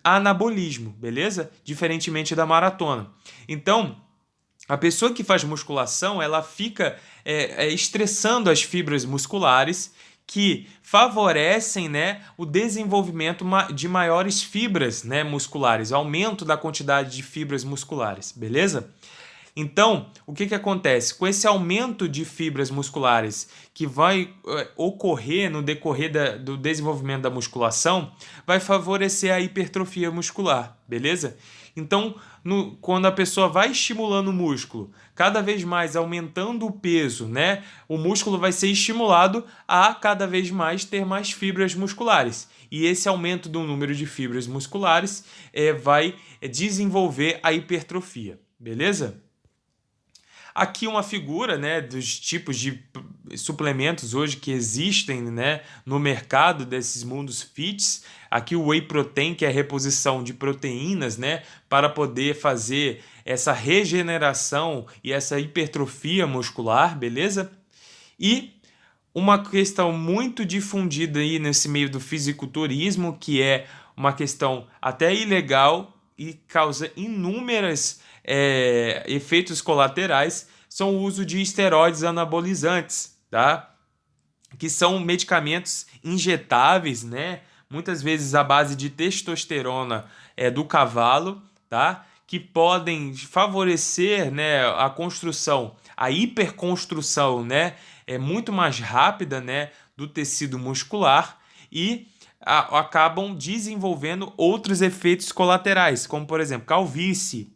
anabolismo, beleza? Diferentemente da maratona. Então, a pessoa que faz musculação, ela fica estressando as fibras musculares que favorecem, né, o desenvolvimento de maiores fibras, né, musculares, aumento da quantidade de fibras musculares, beleza? Então, o que acontece? Com esse aumento de fibras musculares que vai ocorrer no decorrer do desenvolvimento da musculação, vai favorecer a hipertrofia muscular, beleza? Então, quando a pessoa vai estimulando o músculo, cada vez mais aumentando o peso, né? O músculo vai ser estimulado a cada vez mais ter mais fibras musculares. E esse aumento do número de fibras musculares vai desenvolver a hipertrofia, beleza? Aqui uma figura, né, dos tipos de suplementos hoje que existem, né, no mercado desses mundos fits. Aqui o whey protein, que é a reposição de proteínas, né, para poder fazer essa regeneração e essa hipertrofia muscular, beleza? E uma questão muito difundida aí nesse meio do fisiculturismo, que é uma questão até ilegal e causa inúmeras efeitos colaterais, são o uso de esteroides anabolizantes, tá? Que são medicamentos injetáveis, né? Muitas vezes à base de testosterona do cavalo, tá? Que podem favorecer, né, a construção, a hiperconstrução, né, muito mais rápida, né, do tecido muscular e acabam desenvolvendo outros efeitos colaterais, como, por exemplo, calvície,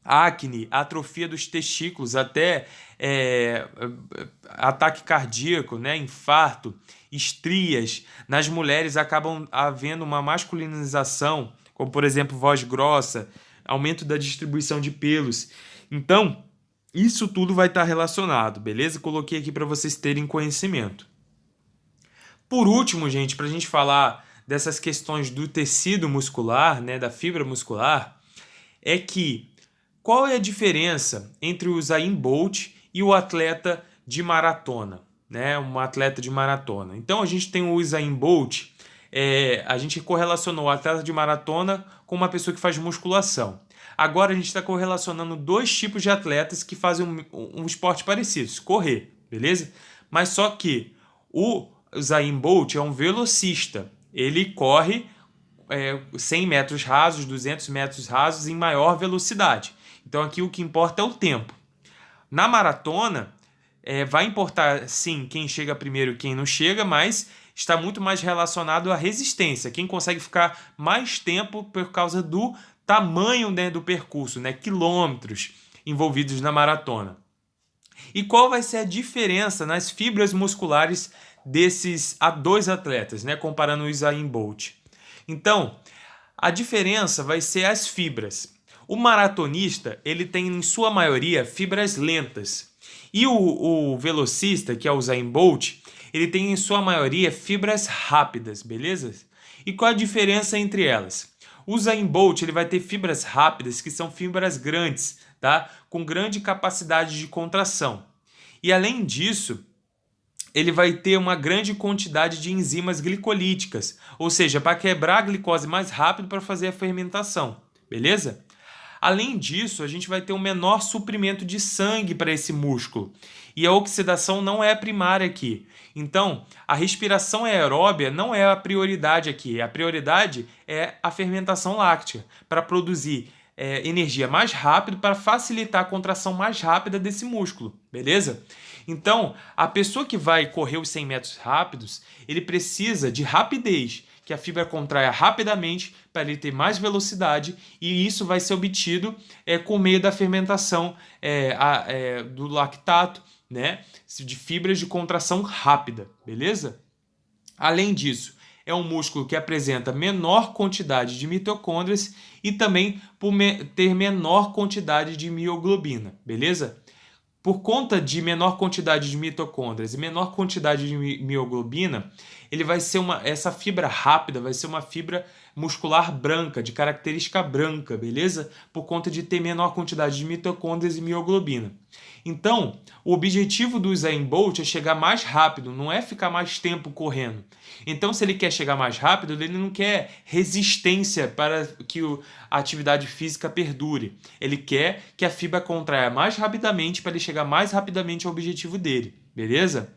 acne, atrofia dos testículos, até ataque cardíaco, né, infarto, estrias. Nas mulheres acabam havendo uma masculinização, como, por exemplo, voz grossa, aumento da distribuição de pelos. Então, isso tudo vai estar relacionado, beleza? Coloquei aqui para vocês terem conhecimento. Por último, gente, para a gente falar dessas questões do tecido muscular, né, da fibra muscular, é que qual é a diferença entre o Usain Bolt e o atleta de maratona, né, um atleta de maratona? Então, a gente tem o Usain Bolt, a gente correlacionou o atleta de maratona com uma pessoa que faz musculação. Agora, a gente está correlacionando dois tipos de atletas que fazem um esporte parecido, correr, beleza? Mas só que o Usain Bolt é um velocista. Ele corre 100 metros rasos, 200 metros rasos em maior velocidade. Então aqui o que importa é o tempo. Na maratona, vai importar sim quem chega primeiro e quem não chega, mas está muito mais relacionado à resistência. Quem consegue ficar mais tempo por causa do tamanho, né, do percurso, né, quilômetros envolvidos na maratona. E qual vai ser a diferença nas fibras musculares desses dois atletas, né, comparando o Usain Bolt? Então, a diferença vai ser as fibras. O maratonista, ele tem em sua maioria fibras lentas. E o velocista, que é o Usain Bolt, ele tem em sua maioria fibras rápidas, beleza? E qual a diferença entre elas? O Usain Bolt ele vai ter fibras rápidas, que são fibras grandes, tá? Com grande capacidade de contração. E além disso, ele vai ter uma grande quantidade de enzimas glicolíticas, ou seja, para quebrar a glicose mais rápido para fazer a fermentação, beleza? Além disso, a gente vai ter um menor suprimento de sangue para esse músculo. E a oxidação não é primária aqui. Então, a respiração aeróbia não é a prioridade aqui. A prioridade é a fermentação láctea, para produzir energia mais rápido, para facilitar a contração mais rápida desse músculo, beleza? Então, a pessoa que vai correr os 100 metros rápidos, ele precisa de rapidez, que a fibra contraia rapidamente para ele ter mais velocidade, e isso vai ser obtido com meio da fermentação do lactato, né, de fibras de contração rápida, beleza? Além disso, é um músculo que apresenta menor quantidade de mitocôndrias e também por ter menor quantidade de mioglobina, beleza? Por conta de menor quantidade de mitocôndrias e menor quantidade de mioglobina, ele vai ser essa fibra rápida vai ser uma fibra muscular branca, de característica branca, beleza? Por conta de ter menor quantidade de mitocôndrias e mioglobina. Então, o objetivo do Usain Bolt é chegar mais rápido, não é ficar mais tempo correndo. Então, se ele quer chegar mais rápido, ele não quer resistência para que a atividade física perdure. Ele quer que a fibra contraia mais rapidamente para ele chegar mais rapidamente ao objetivo dele, beleza?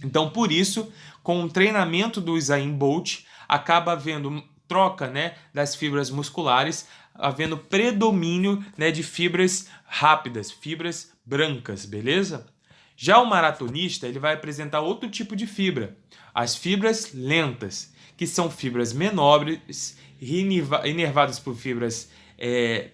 Então, por isso, com o treinamento do Usain Bolt, acaba havendo troca, né, das fibras musculares, havendo predomínio, né, de fibras rápidas, fibras brancas, beleza? Já o maratonista, ele vai apresentar outro tipo de fibra, as fibras lentas, que são fibras menores, inervadas por fibras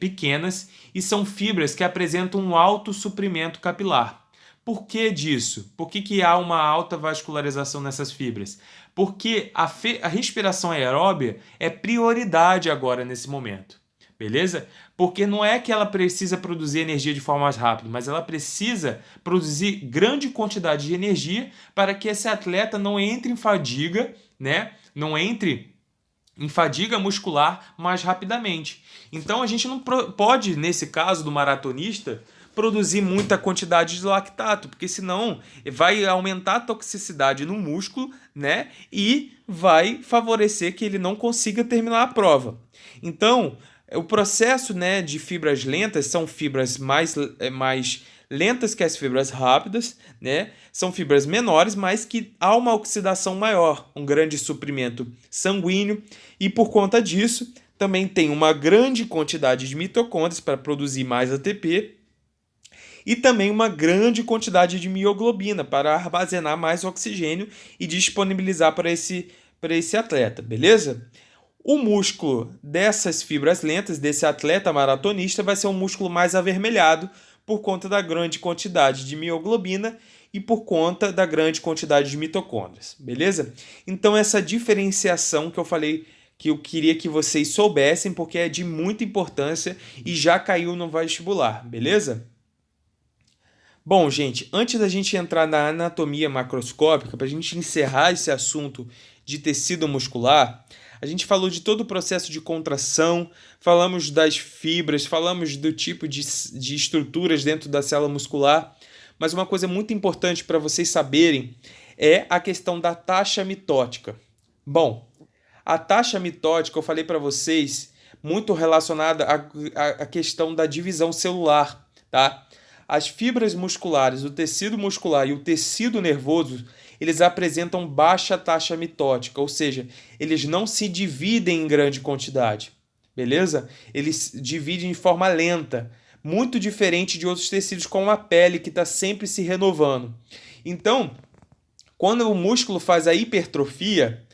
pequenas, e são fibras que apresentam um alto suprimento capilar. Por que disso? Por que há uma alta vascularização nessas fibras? Porque a respiração aeróbia é prioridade agora nesse momento, beleza? Porque não é que ela precisa produzir energia de forma mais rápida, mas ela precisa produzir grande quantidade de energia para que esse atleta não entre em fadiga, né? Não entre em fadiga muscular mais rapidamente. Então a gente não pode, nesse caso do maratonista, produzir muita quantidade de lactato, porque senão vai aumentar a toxicidade no músculo, né? E vai favorecer que ele não consiga terminar a prova. Então, o processo, né, de fibras lentas são fibras mais lentas que as fibras rápidas, né? São fibras menores, mas que há uma oxidação maior, um grande suprimento sanguíneo, e por conta disso também tem uma grande quantidade de mitocôndrias para produzir mais ATP, e também uma grande quantidade de mioglobina para armazenar mais oxigênio e disponibilizar para esse atleta, beleza? O músculo dessas fibras lentas, desse atleta maratonista, vai ser um músculo mais avermelhado por conta da grande quantidade de mioglobina e por conta da grande quantidade de mitocôndrias, beleza? Então essa diferenciação que eu falei que eu queria que vocês soubessem, porque é de muita importância e já caiu no vestibular, beleza? Bom, gente, antes da gente entrar na anatomia macroscópica, para a gente encerrar esse assunto de tecido muscular, a gente falou de todo o processo de contração, falamos das fibras, falamos do tipo de estruturas dentro da célula muscular, mas uma coisa muito importante para vocês saberem é a questão da taxa mitótica. Bom, a taxa mitótica, eu falei para vocês, muito relacionada à questão da divisão celular, tá? As fibras musculares, o tecido muscular e o tecido nervoso, eles apresentam baixa taxa mitótica, ou seja, eles não se dividem em grande quantidade, beleza? Eles dividem de forma lenta, muito diferente de outros tecidos como a pele, que está sempre se renovando. Então, quando o músculo faz a hipertrofia,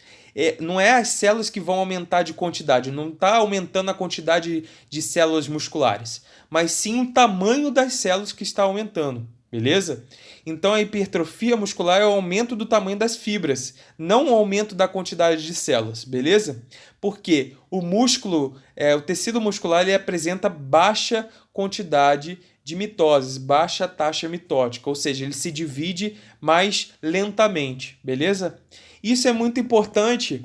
não é as células que vão aumentar de quantidade, não está aumentando a quantidade de células musculares, mas sim o tamanho das células que está aumentando, beleza? Então a hipertrofia muscular é o aumento do tamanho das fibras, não o aumento da quantidade de células, beleza? Porque o músculo, o tecido muscular, ele apresenta baixa quantidade de mitoses, baixa taxa mitótica, ou seja, ele se divide mais lentamente, beleza? Isso é muito importante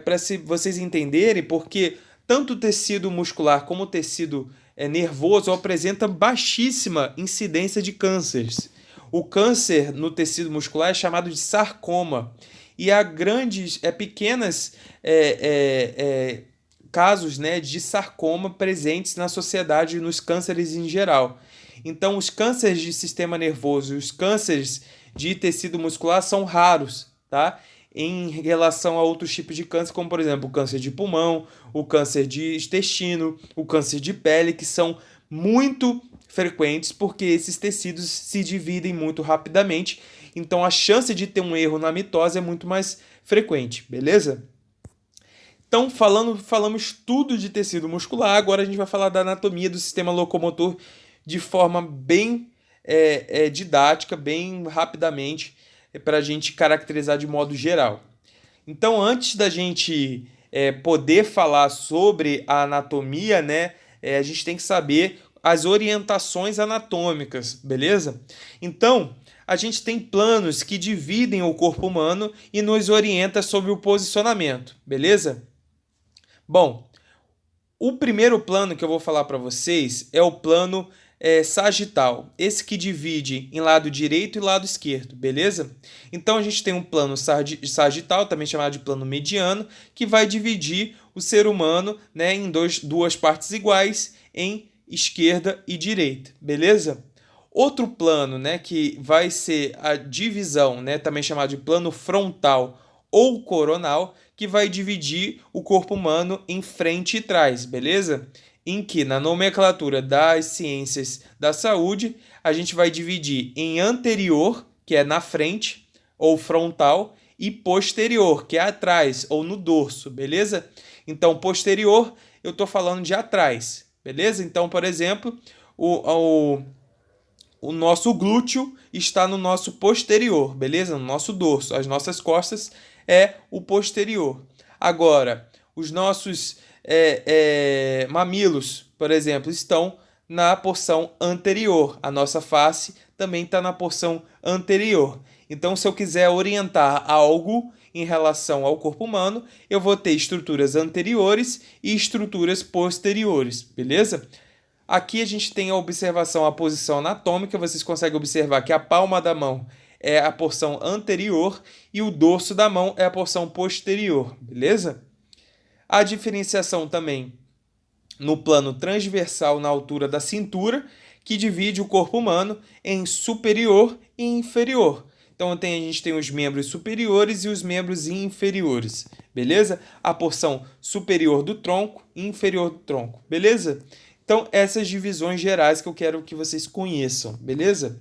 para vocês entenderem, porque tanto o tecido muscular como o tecido nervoso apresenta baixíssima incidência de cânceres. O câncer no tecido muscular é chamado de sarcoma e há pequenas casos, né, de sarcoma presentes na sociedade, nos cânceres em geral. Então, os cânceres de sistema nervoso e os cânceres de tecido muscular são raros, tá? Em relação a outros tipos de câncer, como, por exemplo, o câncer de pulmão, o câncer de intestino, o câncer de pele, que são muito frequentes porque esses tecidos se dividem muito rapidamente, então a chance de ter um erro na mitose é muito mais frequente, beleza? Então, falamos tudo de tecido muscular, agora a gente vai falar da anatomia do sistema locomotor de forma bem didática, bem rapidamente, para a gente caracterizar de modo geral. Então, antes da gente poder falar sobre a anatomia, né, a gente tem que saber as orientações anatômicas, beleza? Então, a gente tem planos que dividem o corpo humano e nos orienta sobre o posicionamento, beleza? Bom, o primeiro plano que eu vou falar para vocês é o plano sagital, esse que divide em lado direito e lado esquerdo, beleza? Então a gente tem um plano sagital, também chamado de plano mediano, que vai dividir o ser humano, né, em duas partes iguais, em esquerda e direita, beleza? Outro plano, né, que vai ser a divisão, né, também chamado de plano frontal ou coronal, que vai dividir o corpo humano em frente e trás, beleza? Em que na nomenclatura das ciências da saúde, a gente vai dividir em anterior, que é na frente, ou frontal, e posterior, que é atrás, ou no dorso, beleza? Então, posterior, eu estou falando de atrás, beleza? Então, por exemplo, o nosso glúteo está no nosso posterior, beleza? No nosso dorso. As nossas costas é o posterior. Agora, os nossos mamilos, por exemplo, estão na porção anterior. A nossa face também está na porção anterior. Então, se eu quiser orientar algo em relação ao corpo humano, eu vou ter estruturas anteriores e estruturas posteriores, beleza? Aqui a gente tem a observação, a posição anatômica. Vocês conseguem observar que a palma da mão é a porção anterior e o dorso da mão é a porção posterior, beleza? A diferenciação também no plano transversal na altura da cintura, que divide o corpo humano em superior e inferior. Então a gente tem os membros superiores e os membros inferiores, beleza? A porção superior do tronco e inferior do tronco, beleza? Então essas divisões gerais que eu quero que vocês conheçam, beleza?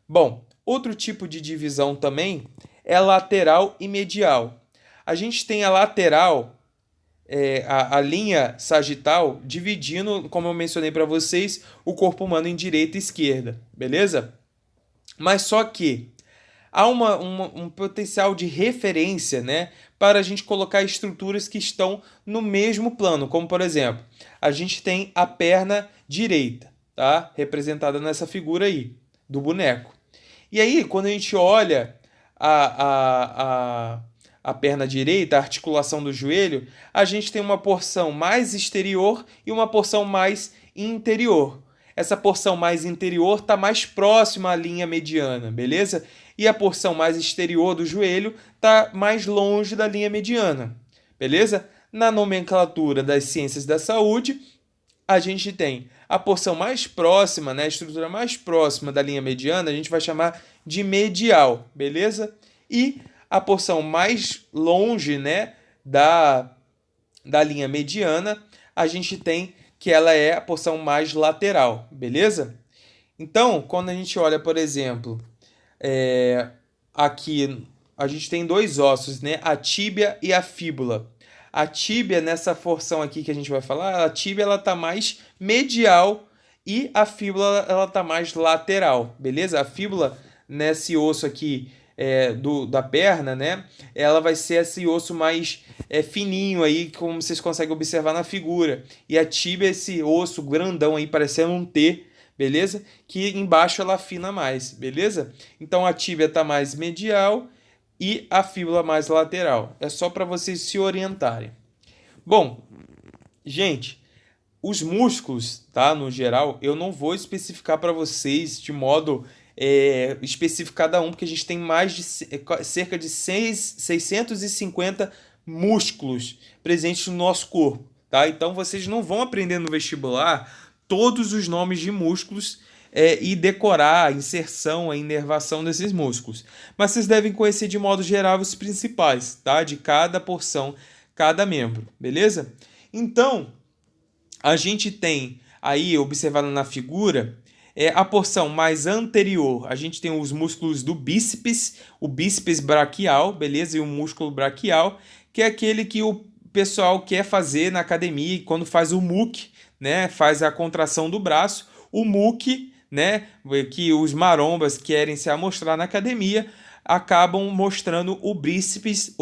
Bom, outro tipo de divisão também é lateral e medial. A gente tem a lateral, a linha sagital, dividindo, como eu mencionei para vocês, o corpo humano em direita e esquerda, beleza? Mas só que há um potencial de referência, né, para a gente colocar estruturas que estão no mesmo plano, como por exemplo, a gente tem a perna direita, tá? Representada nessa figura aí, do boneco. E aí, quando a gente olha a perna direita, a articulação do joelho, a gente tem uma porção mais exterior e uma porção mais interior. Essa porção mais interior está mais próxima à linha mediana, beleza? E a porção mais exterior do joelho está mais longe da linha mediana, beleza? Na nomenclatura das ciências da saúde, a gente tem a porção mais próxima, né, a estrutura mais próxima da linha mediana, a gente vai chamar de medial, beleza? E a porção mais longe, né, da linha mediana, a gente tem que ela é a porção mais lateral, beleza? Então, quando a gente olha, por exemplo, aqui a gente tem dois ossos, né? A tíbia e a fíbula. A tíbia, nessa porção aqui que a gente vai falar, a tíbia ela tá mais medial e a fíbula ela tá mais lateral, beleza? A fíbula, nesse osso aqui da perna, né? Ela vai ser esse osso mais fininho aí, como vocês conseguem observar na figura. E a tíbia é esse osso grandão aí, parecendo um T, beleza? Que embaixo ela afina mais, beleza? Então a tíbia tá mais medial e a fíbula mais lateral. É só para vocês se orientarem. Bom, gente, os músculos, tá? No geral, eu não vou especificar para vocês de modo específico cada um, porque a gente tem cerca de 650 músculos presentes no nosso corpo, tá? Então vocês não vão aprender no vestibular todos os nomes de músculos e decorar a inserção, a inervação desses músculos. Mas vocês devem conhecer de modo geral os principais, tá? De cada porção, cada membro, beleza? Então, a gente tem aí, observado na figura, a porção mais anterior, a gente tem os músculos do bíceps, o bíceps braquial, beleza? E o músculo braquial, que é aquele que o pessoal quer fazer na academia, quando faz o muque, né? Faz a contração do braço, o muque, né? Que os marombas querem se amostrar na academia, acabam mostrando o bíceps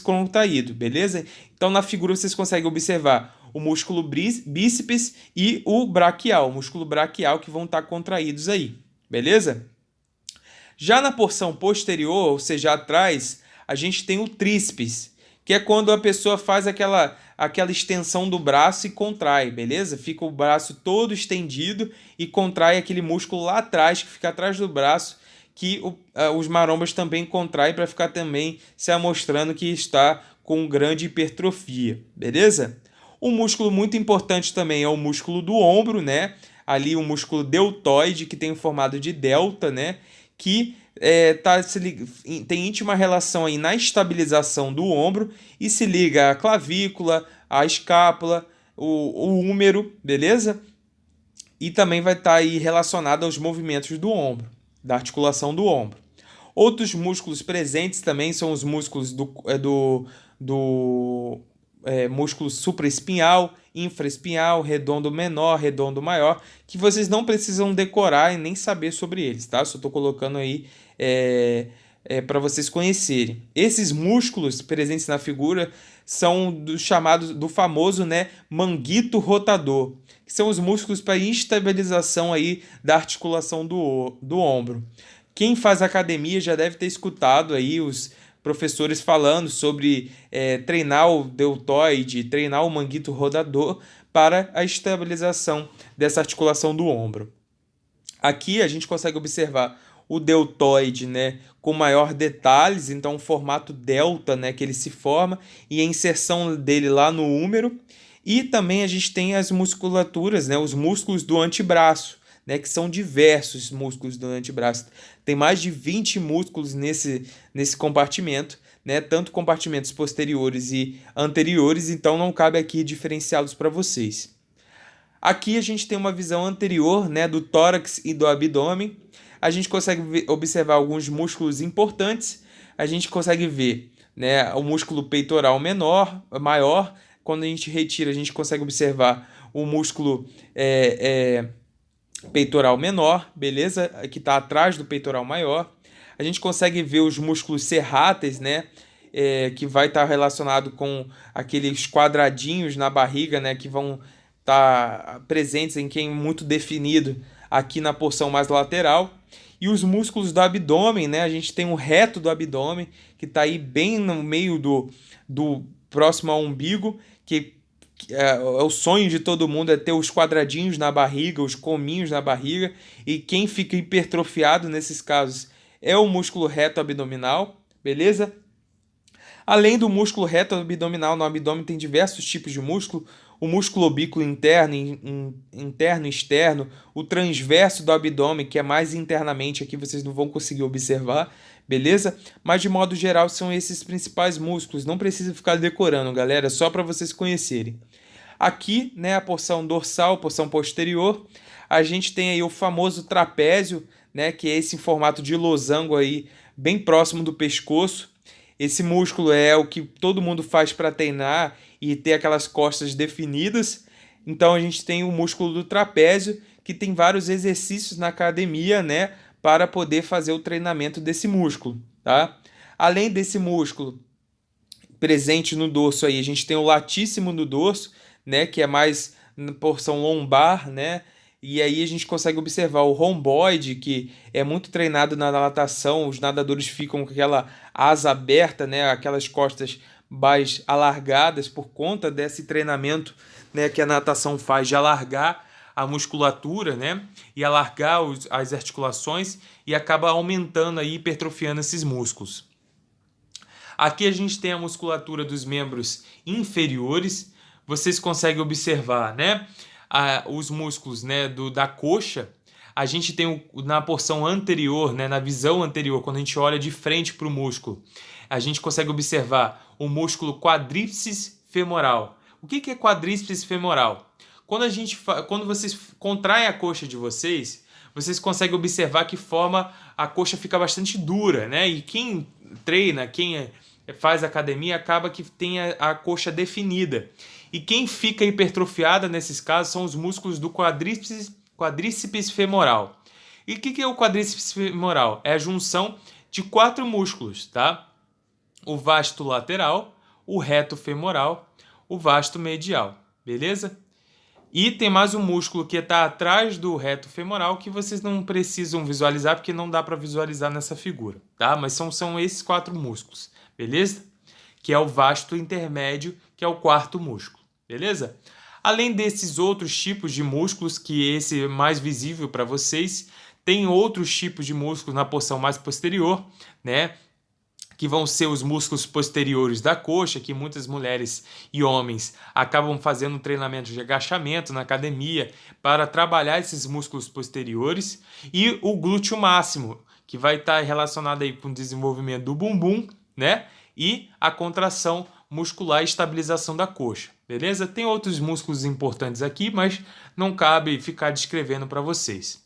contraído, beleza? Então na figura vocês conseguem observar o músculo bíceps e o braquial, o músculo braquial que vão estar contraídos aí, beleza? Já na porção posterior, ou seja, atrás, a gente tem o tríceps, que é quando a pessoa faz aquela extensão do braço e contrai, beleza? Fica o braço todo estendido e contrai aquele músculo lá atrás, que fica atrás do braço, que os marombas também contraem para ficar também se amostrando que está com grande hipertrofia, beleza? Um músculo muito importante também é o músculo do ombro, né? Ali o músculo deltoide, que tem o formato de delta, né? Que tem íntima relação aí na estabilização do ombro e se liga à clavícula, à escápula, o húmero, beleza? E também vai estar aí relacionado aos movimentos do ombro, da articulação do ombro. Outros músculos presentes também são os músculos do músculo supraespinhal, infraespinhal, redondo menor, redondo maior, que vocês não precisam decorar e nem saber sobre eles, tá? Só estou colocando aí para vocês conhecerem. Esses músculos presentes na figura são do famoso, né, manguito rotador, que são os músculos para estabilização aí da articulação do ombro. Quem faz academia já deve ter escutado aí os professores falando sobre treinar o deltoide, treinar o manguito rodador para a estabilização dessa articulação do ombro. Aqui a gente consegue observar o deltoide, né, com maior detalhes, então o formato delta, né, que ele se forma, e a inserção dele lá no húmero. E também a gente tem as musculaturas, né, os músculos do antebraço, né, que são diversos músculos do antebraço. Tem mais de 20 músculos nesse compartimento, né, tanto compartimentos posteriores e anteriores, então não cabe aqui diferenciá-los para vocês. Aqui a gente tem uma visão anterior, né, do tórax e do abdômen. A gente consegue observar alguns músculos importantes. A gente consegue ver, né, o músculo peitoral maior. Quando a gente retira, a gente consegue observar o músculo peitoral menor, beleza? Que está atrás do peitoral maior. A gente consegue ver os músculos serráteis, né? Que vai estar relacionado com aqueles quadradinhos na barriga, né? Que vão estar presentes em quem muito definido aqui na porção mais lateral. E os músculos do abdômen, né? A gente tem o reto do abdômen, que está aí bem no meio do próximo ao umbigo, que o sonho de todo mundo é ter os quadradinhos na barriga, os cominhos na barriga, e quem fica hipertrofiado nesses casos é o músculo reto abdominal, beleza? Além do músculo reto abdominal, no abdômen tem diversos tipos de músculo, o músculo obículo interno, interno e externo, o transverso do abdômen, que é mais internamente, aqui vocês não vão conseguir observar, beleza? Mas de modo geral são esses principais músculos, não precisa ficar decorando, galera, só para vocês conhecerem. Aqui, né, a porção dorsal, porção posterior, a gente tem aí o famoso trapézio, né, que é esse em formato de losango aí, bem próximo do pescoço. Esse músculo é o que todo mundo faz para treinar e ter aquelas costas definidas. Então a gente tem o músculo do trapézio, que tem vários exercícios na academia, né, para poder fazer o treinamento desse músculo, tá? Além desse músculo presente no dorso aí, a gente tem o latíssimo no dorso, né, que é mais na porção lombar, né? E aí a gente consegue observar o romboide, que é muito treinado na natação, os nadadores ficam com aquela asa aberta, né, aquelas costas mais alargadas por conta desse treinamento, né, que a natação faz de alargar a musculatura, né, e alargar as articulações e acaba aumentando aí, hipertrofiando esses músculos. Aqui a gente tem a musculatura dos membros inferiores. Vocês conseguem observar, né, os músculos, né, da coxa. A gente tem na porção anterior, né, na visão anterior, quando a gente olha de frente para o músculo, a gente consegue observar o músculo quadríceps femoral. O que é quadríceps femoral? Quando vocês contraem a coxa de vocês conseguem observar que a coxa fica bastante dura, né? E quem treina, quem faz academia, acaba que tem a coxa definida. E quem fica hipertrofiada nesses casos são os músculos do quadríceps femoral. E o que é o quadríceps femoral? É a junção de 4 músculos, tá? O vasto lateral, o reto femoral, o vasto medial, beleza? E tem mais um músculo que está atrás do reto femoral que vocês não precisam visualizar porque não dá para visualizar nessa figura, tá? Mas são esses 4 músculos, beleza? Que é o vasto intermédio, que é o 4º músculo, beleza? Além desses outros tipos de músculos, que esse é mais visível para vocês, tem outros tipos de músculos na porção mais posterior, né? Que vão ser os músculos posteriores da coxa, que muitas mulheres e homens acabam fazendo treinamento de agachamento na academia para trabalhar esses músculos posteriores, e o glúteo máximo, que vai estar relacionado aí com o desenvolvimento do bumbum, né? E a contração muscular e estabilização da coxa, beleza? Tem outros músculos importantes aqui, mas não cabe ficar descrevendo para vocês.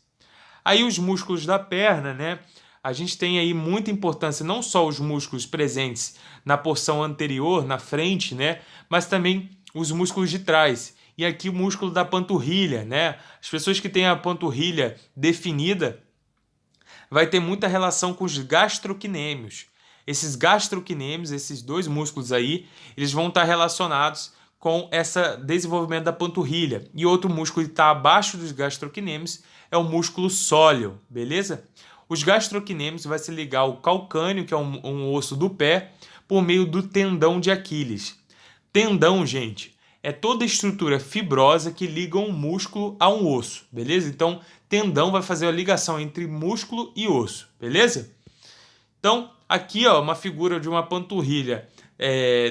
Aí os músculos da perna, né? A gente tem aí muita importância, não só os músculos presentes na porção anterior, na frente, né? Mas também os músculos de trás. E aqui o músculo da panturrilha, né? As pessoas que têm a panturrilha definida vai ter muita relação com os gastrocnêmios. Esses gastrocnêmios, esses 2 músculos aí, eles vão estar relacionados com esse desenvolvimento da panturrilha. E outro músculo que está abaixo dos gastrocnêmios é o músculo sóleo, beleza? Os gastrocnêmios vai se ligar ao calcâneo, que é um osso do pé, por meio do tendão de Aquiles. Tendão, gente, é toda a estrutura fibrosa que liga um músculo a um osso, beleza? Então, tendão vai fazer a ligação entre músculo e osso, beleza? Então, aqui, ó, uma figura de uma panturrilha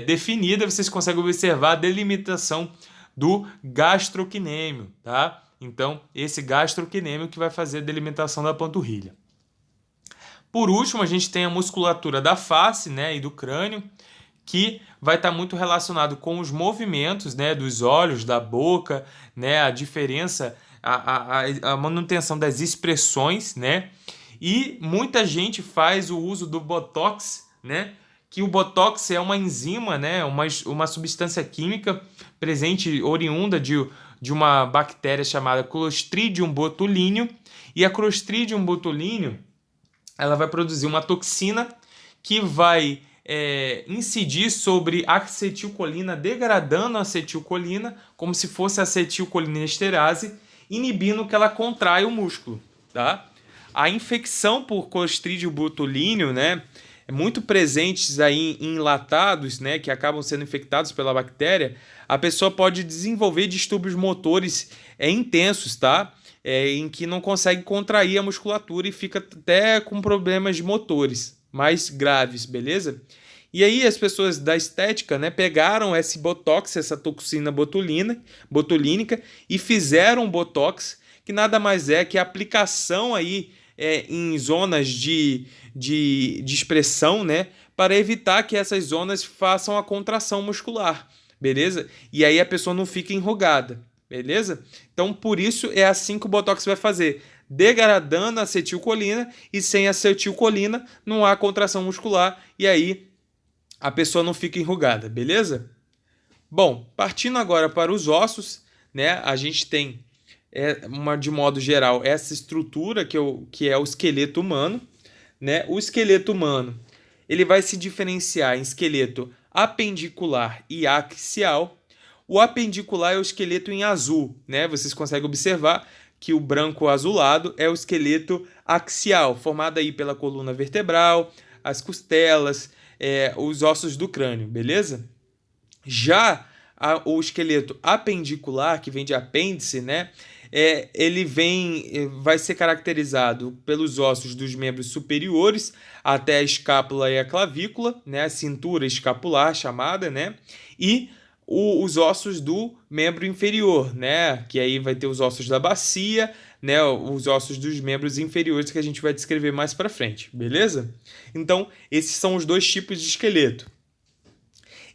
definida, vocês conseguem observar a delimitação do gastrocnêmio, tá? Então, esse gastrocnêmio que vai fazer a delimitação da panturrilha. Por último, a gente tem a musculatura da face, né, e do crânio, que vai estar muito relacionado com os movimentos, né, dos olhos, da boca, né, a diferença, a manutenção das expressões, né, e muita gente faz o uso do Botox, né, que o Botox é uma enzima, né, uma substância química presente, oriunda de uma bactéria chamada Clostridium botulinum, e a Clostridium botulinum ela vai produzir uma toxina que vai incidir sobre a acetilcolina, degradando a acetilcolina, como se fosse acetilcolinesterase, inibindo que ela contrai o músculo, tá? A infecção por Clostridium botulinum, né, é muito presentes aí em enlatados, né, que acabam sendo infectados pela bactéria. A pessoa pode desenvolver distúrbios motores intensos, tá? Em que não consegue contrair a musculatura e fica até com problemas motores mais graves, beleza? E aí as pessoas da estética, né, pegaram esse Botox, essa toxina botulínica, e fizeram Botox, que nada mais é que a aplicação aí em zonas de expressão, né, para evitar que essas zonas façam a contração muscular, beleza? E aí a pessoa não fica enrugada. Beleza? Então, por isso é assim que o Botox vai fazer, degradando a acetilcolina, e sem acetilcolina não há contração muscular, e aí a pessoa não fica enrugada, beleza? Bom, partindo agora para os ossos, né? A gente tem, de modo geral, essa estrutura que é o esqueleto humano, né? O esqueleto humano ele vai se diferenciar em esqueleto apendicular e axial. O apendicular é o esqueleto em azul, né? Vocês conseguem observar que o branco azulado é o esqueleto axial, formado aí pela coluna vertebral, as costelas, os ossos do crânio, beleza? Já o esqueleto apendicular, que vem de apêndice, né? Ele vai ser caracterizado pelos ossos dos membros superiores até a escápula e a clavícula, né? A cintura escapular chamada, né? E os ossos do membro inferior, né? Que aí vai ter os ossos da bacia, né? Os ossos dos membros inferiores que a gente vai descrever mais para frente, beleza? Então, esses são os dois tipos de esqueleto.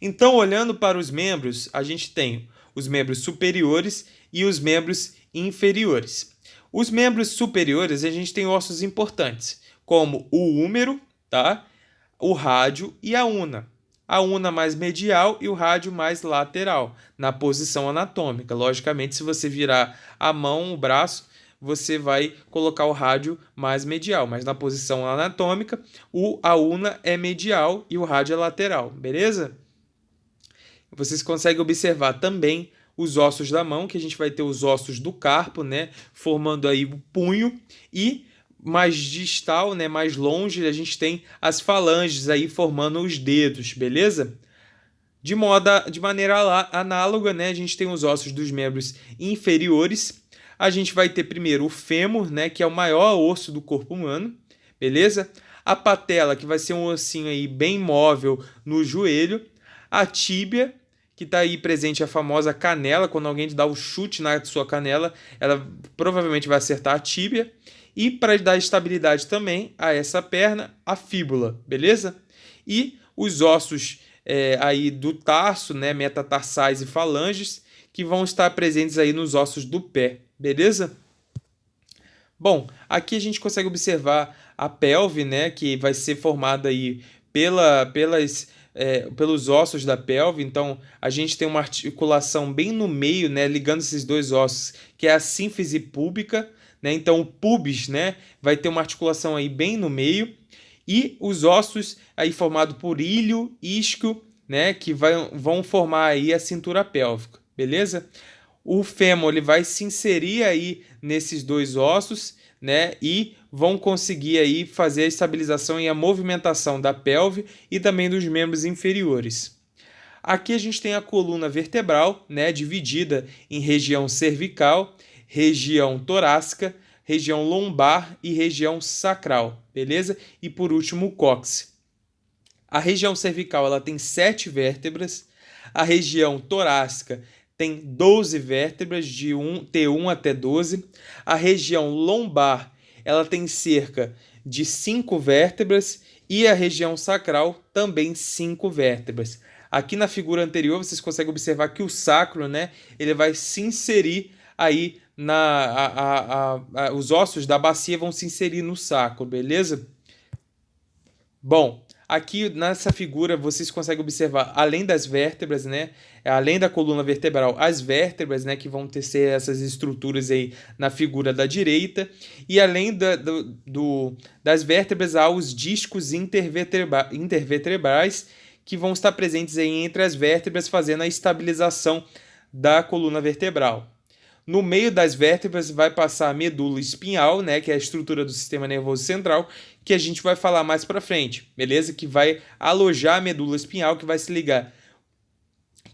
Então, olhando para os membros, a gente tem os membros superiores e os membros inferiores. Os membros superiores, a gente tem ossos importantes, como o húmero, tá? O rádio e a una. A una mais medial e o rádio mais lateral, na posição anatômica. Logicamente, se você virar a mão, o braço, você vai colocar o rádio mais medial, mas na posição anatômica, a una é medial e o rádio é lateral, beleza? Vocês conseguem observar também os ossos da mão, que a gente vai ter os ossos do carpo, né, formando aí o punho, e mais distal, né, mais longe, a gente tem as falanges aí formando os dedos, beleza? De maneira análoga, né, a gente tem os ossos dos membros inferiores. A gente vai ter primeiro o fêmur, né, que é o maior osso do corpo humano, beleza? A patela, que vai ser um ossinho aí bem móvel no joelho. A tíbia, que está aí presente a famosa canela, quando alguém te dá o chute na sua canela, ela provavelmente vai acertar a tíbia. E para dar estabilidade também a essa perna, a fíbula, beleza? E os ossos aí do tarso, né, metatarsais e falanges, que vão estar presentes aí nos ossos do pé, beleza? Bom, aqui a gente consegue observar a pelve, né, que vai ser formada aí pelos ossos da pelve. Então, a gente tem uma articulação bem no meio, né, ligando esses dois ossos, que é a sínfise púbica, né? Então, o pubis, né, vai ter uma articulação aí bem no meio, e os ossos aí formados por ilho, isquio, né, que vão formar aí a cintura pélvica, beleza? O fêmur ele vai se inserir aí nesses dois ossos, né, e vão conseguir aí fazer a estabilização e a movimentação da pelve e também dos membros inferiores. Aqui a gente tem a coluna vertebral, né, dividida em região cervical, região torácica, região lombar e região sacral, beleza? E por último o cóccix. A região cervical ela tem 7 vértebras, a região torácica tem 12 vértebras, de T1 até 12. A região lombar ela tem cerca de 5 vértebras e a região sacral também 5 vértebras. Aqui na figura anterior vocês conseguem observar que o sacro, né, ele vai se inserir aí os ossos da bacia vão se inserir no sacro, beleza? Bom, aqui nessa figura vocês conseguem observar, além das vértebras, né, além da coluna vertebral, as vértebras, né, que vão ter essas estruturas aí na figura da direita, e além das vértebras há os discos intervertebrais que vão estar presentes aí entre as vértebras, fazendo a estabilização da coluna vertebral. No meio das vértebras vai passar a medula espinhal, né, que é a estrutura do sistema nervoso central, que a gente vai falar mais para frente, beleza? Que vai alojar a medula espinhal, que vai se ligar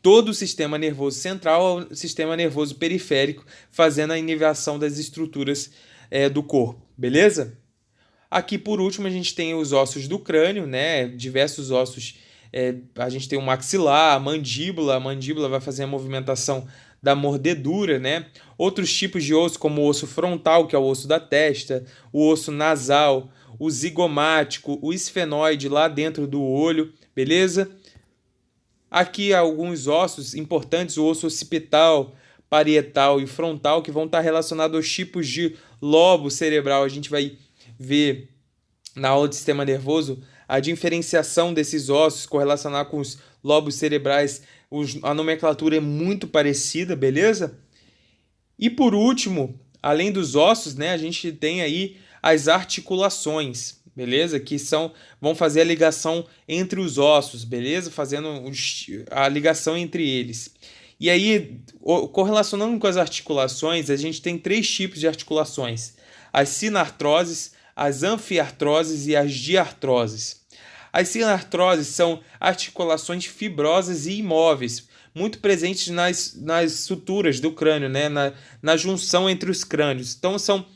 todo o sistema nervoso central ao sistema nervoso periférico, fazendo a inervação das estruturas do corpo, beleza? Aqui, por último, a gente tem os ossos do crânio, né? Diversos ossos. A gente tem o maxilar, a mandíbula vai fazer a movimentação da mordedura, né? Outros tipos de osso, como o osso frontal, que é o osso da testa, o osso nasal, o zigomático, o esfenoide lá dentro do olho, beleza? Aqui alguns ossos importantes, o osso occipital, parietal e frontal, que vão estar relacionados aos tipos de lobo cerebral. A gente vai ver na aula de sistema nervoso a diferenciação desses ossos, correlacionar com os lobos cerebrais. A nomenclatura é muito parecida, beleza? E por último, além dos ossos, né, a gente tem aí as articulações, beleza? Que vão fazer a ligação entre os ossos, beleza? Fazendo a ligação entre eles. E aí, correlacionando com as articulações, a gente tem 3 tipos de articulações: as sinartroses, as anfiartroses e as diartroses. As cilartroses são articulações fibrosas e imóveis, muito presentes nas suturas do crânio, né? Na junção entre os crânios. Então, são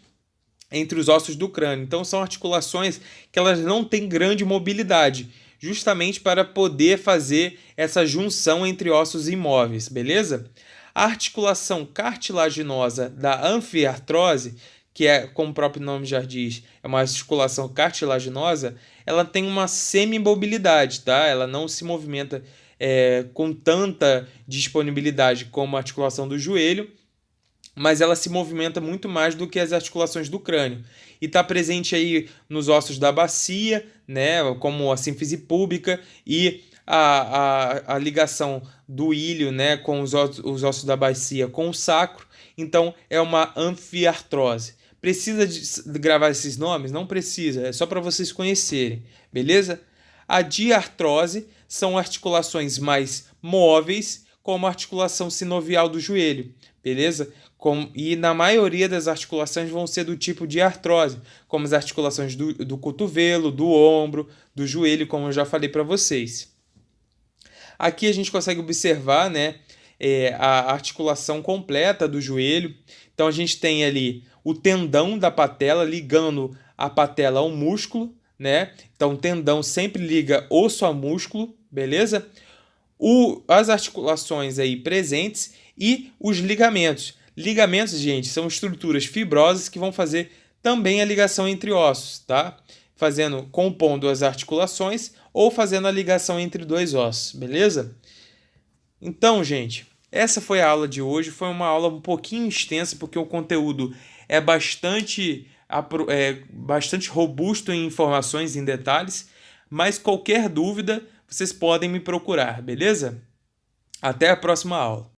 entre os ossos do crânio. Então, são articulações que elas não têm grande mobilidade, justamente para poder fazer essa junção entre ossos imóveis, beleza? A articulação cartilaginosa da anfiartrose, que é, como o próprio nome já diz, é uma articulação cartilaginosa, ela tem uma semimobilidade, tá? Ela não se movimenta com tanta disponibilidade como a articulação do joelho, mas ela se movimenta muito mais do que as articulações do crânio. E está presente aí nos ossos da bacia, né, como a sínfise púbica e a ligação do ilho, né, com os ossos da bacia com o sacro. Então, é uma anfiartrose. Precisa de gravar esses nomes? Não precisa, é só para vocês conhecerem, beleza? A diartrose são articulações mais móveis, como a articulação sinovial do joelho, beleza? E na maioria das articulações vão ser do tipo de artrose, como as articulações do cotovelo, do ombro, do joelho, como eu já falei para vocês. Aqui a gente consegue observar, né, a articulação completa do joelho. Então a gente tem ali o tendão da patela ligando a patela ao músculo, né? Então o tendão sempre liga osso a músculo, beleza? As articulações aí presentes e os ligamentos. Ligamentos, gente, são estruturas fibrosas que vão fazer também a ligação entre ossos, tá? Compondo as articulações ou fazendo a ligação entre dois ossos, beleza? Então, gente, essa foi a aula de hoje. Foi uma aula um pouquinho extensa, porque o conteúdo é bastante robusto em informações, em detalhes, mas qualquer dúvida, vocês podem me procurar, beleza? Até a próxima aula.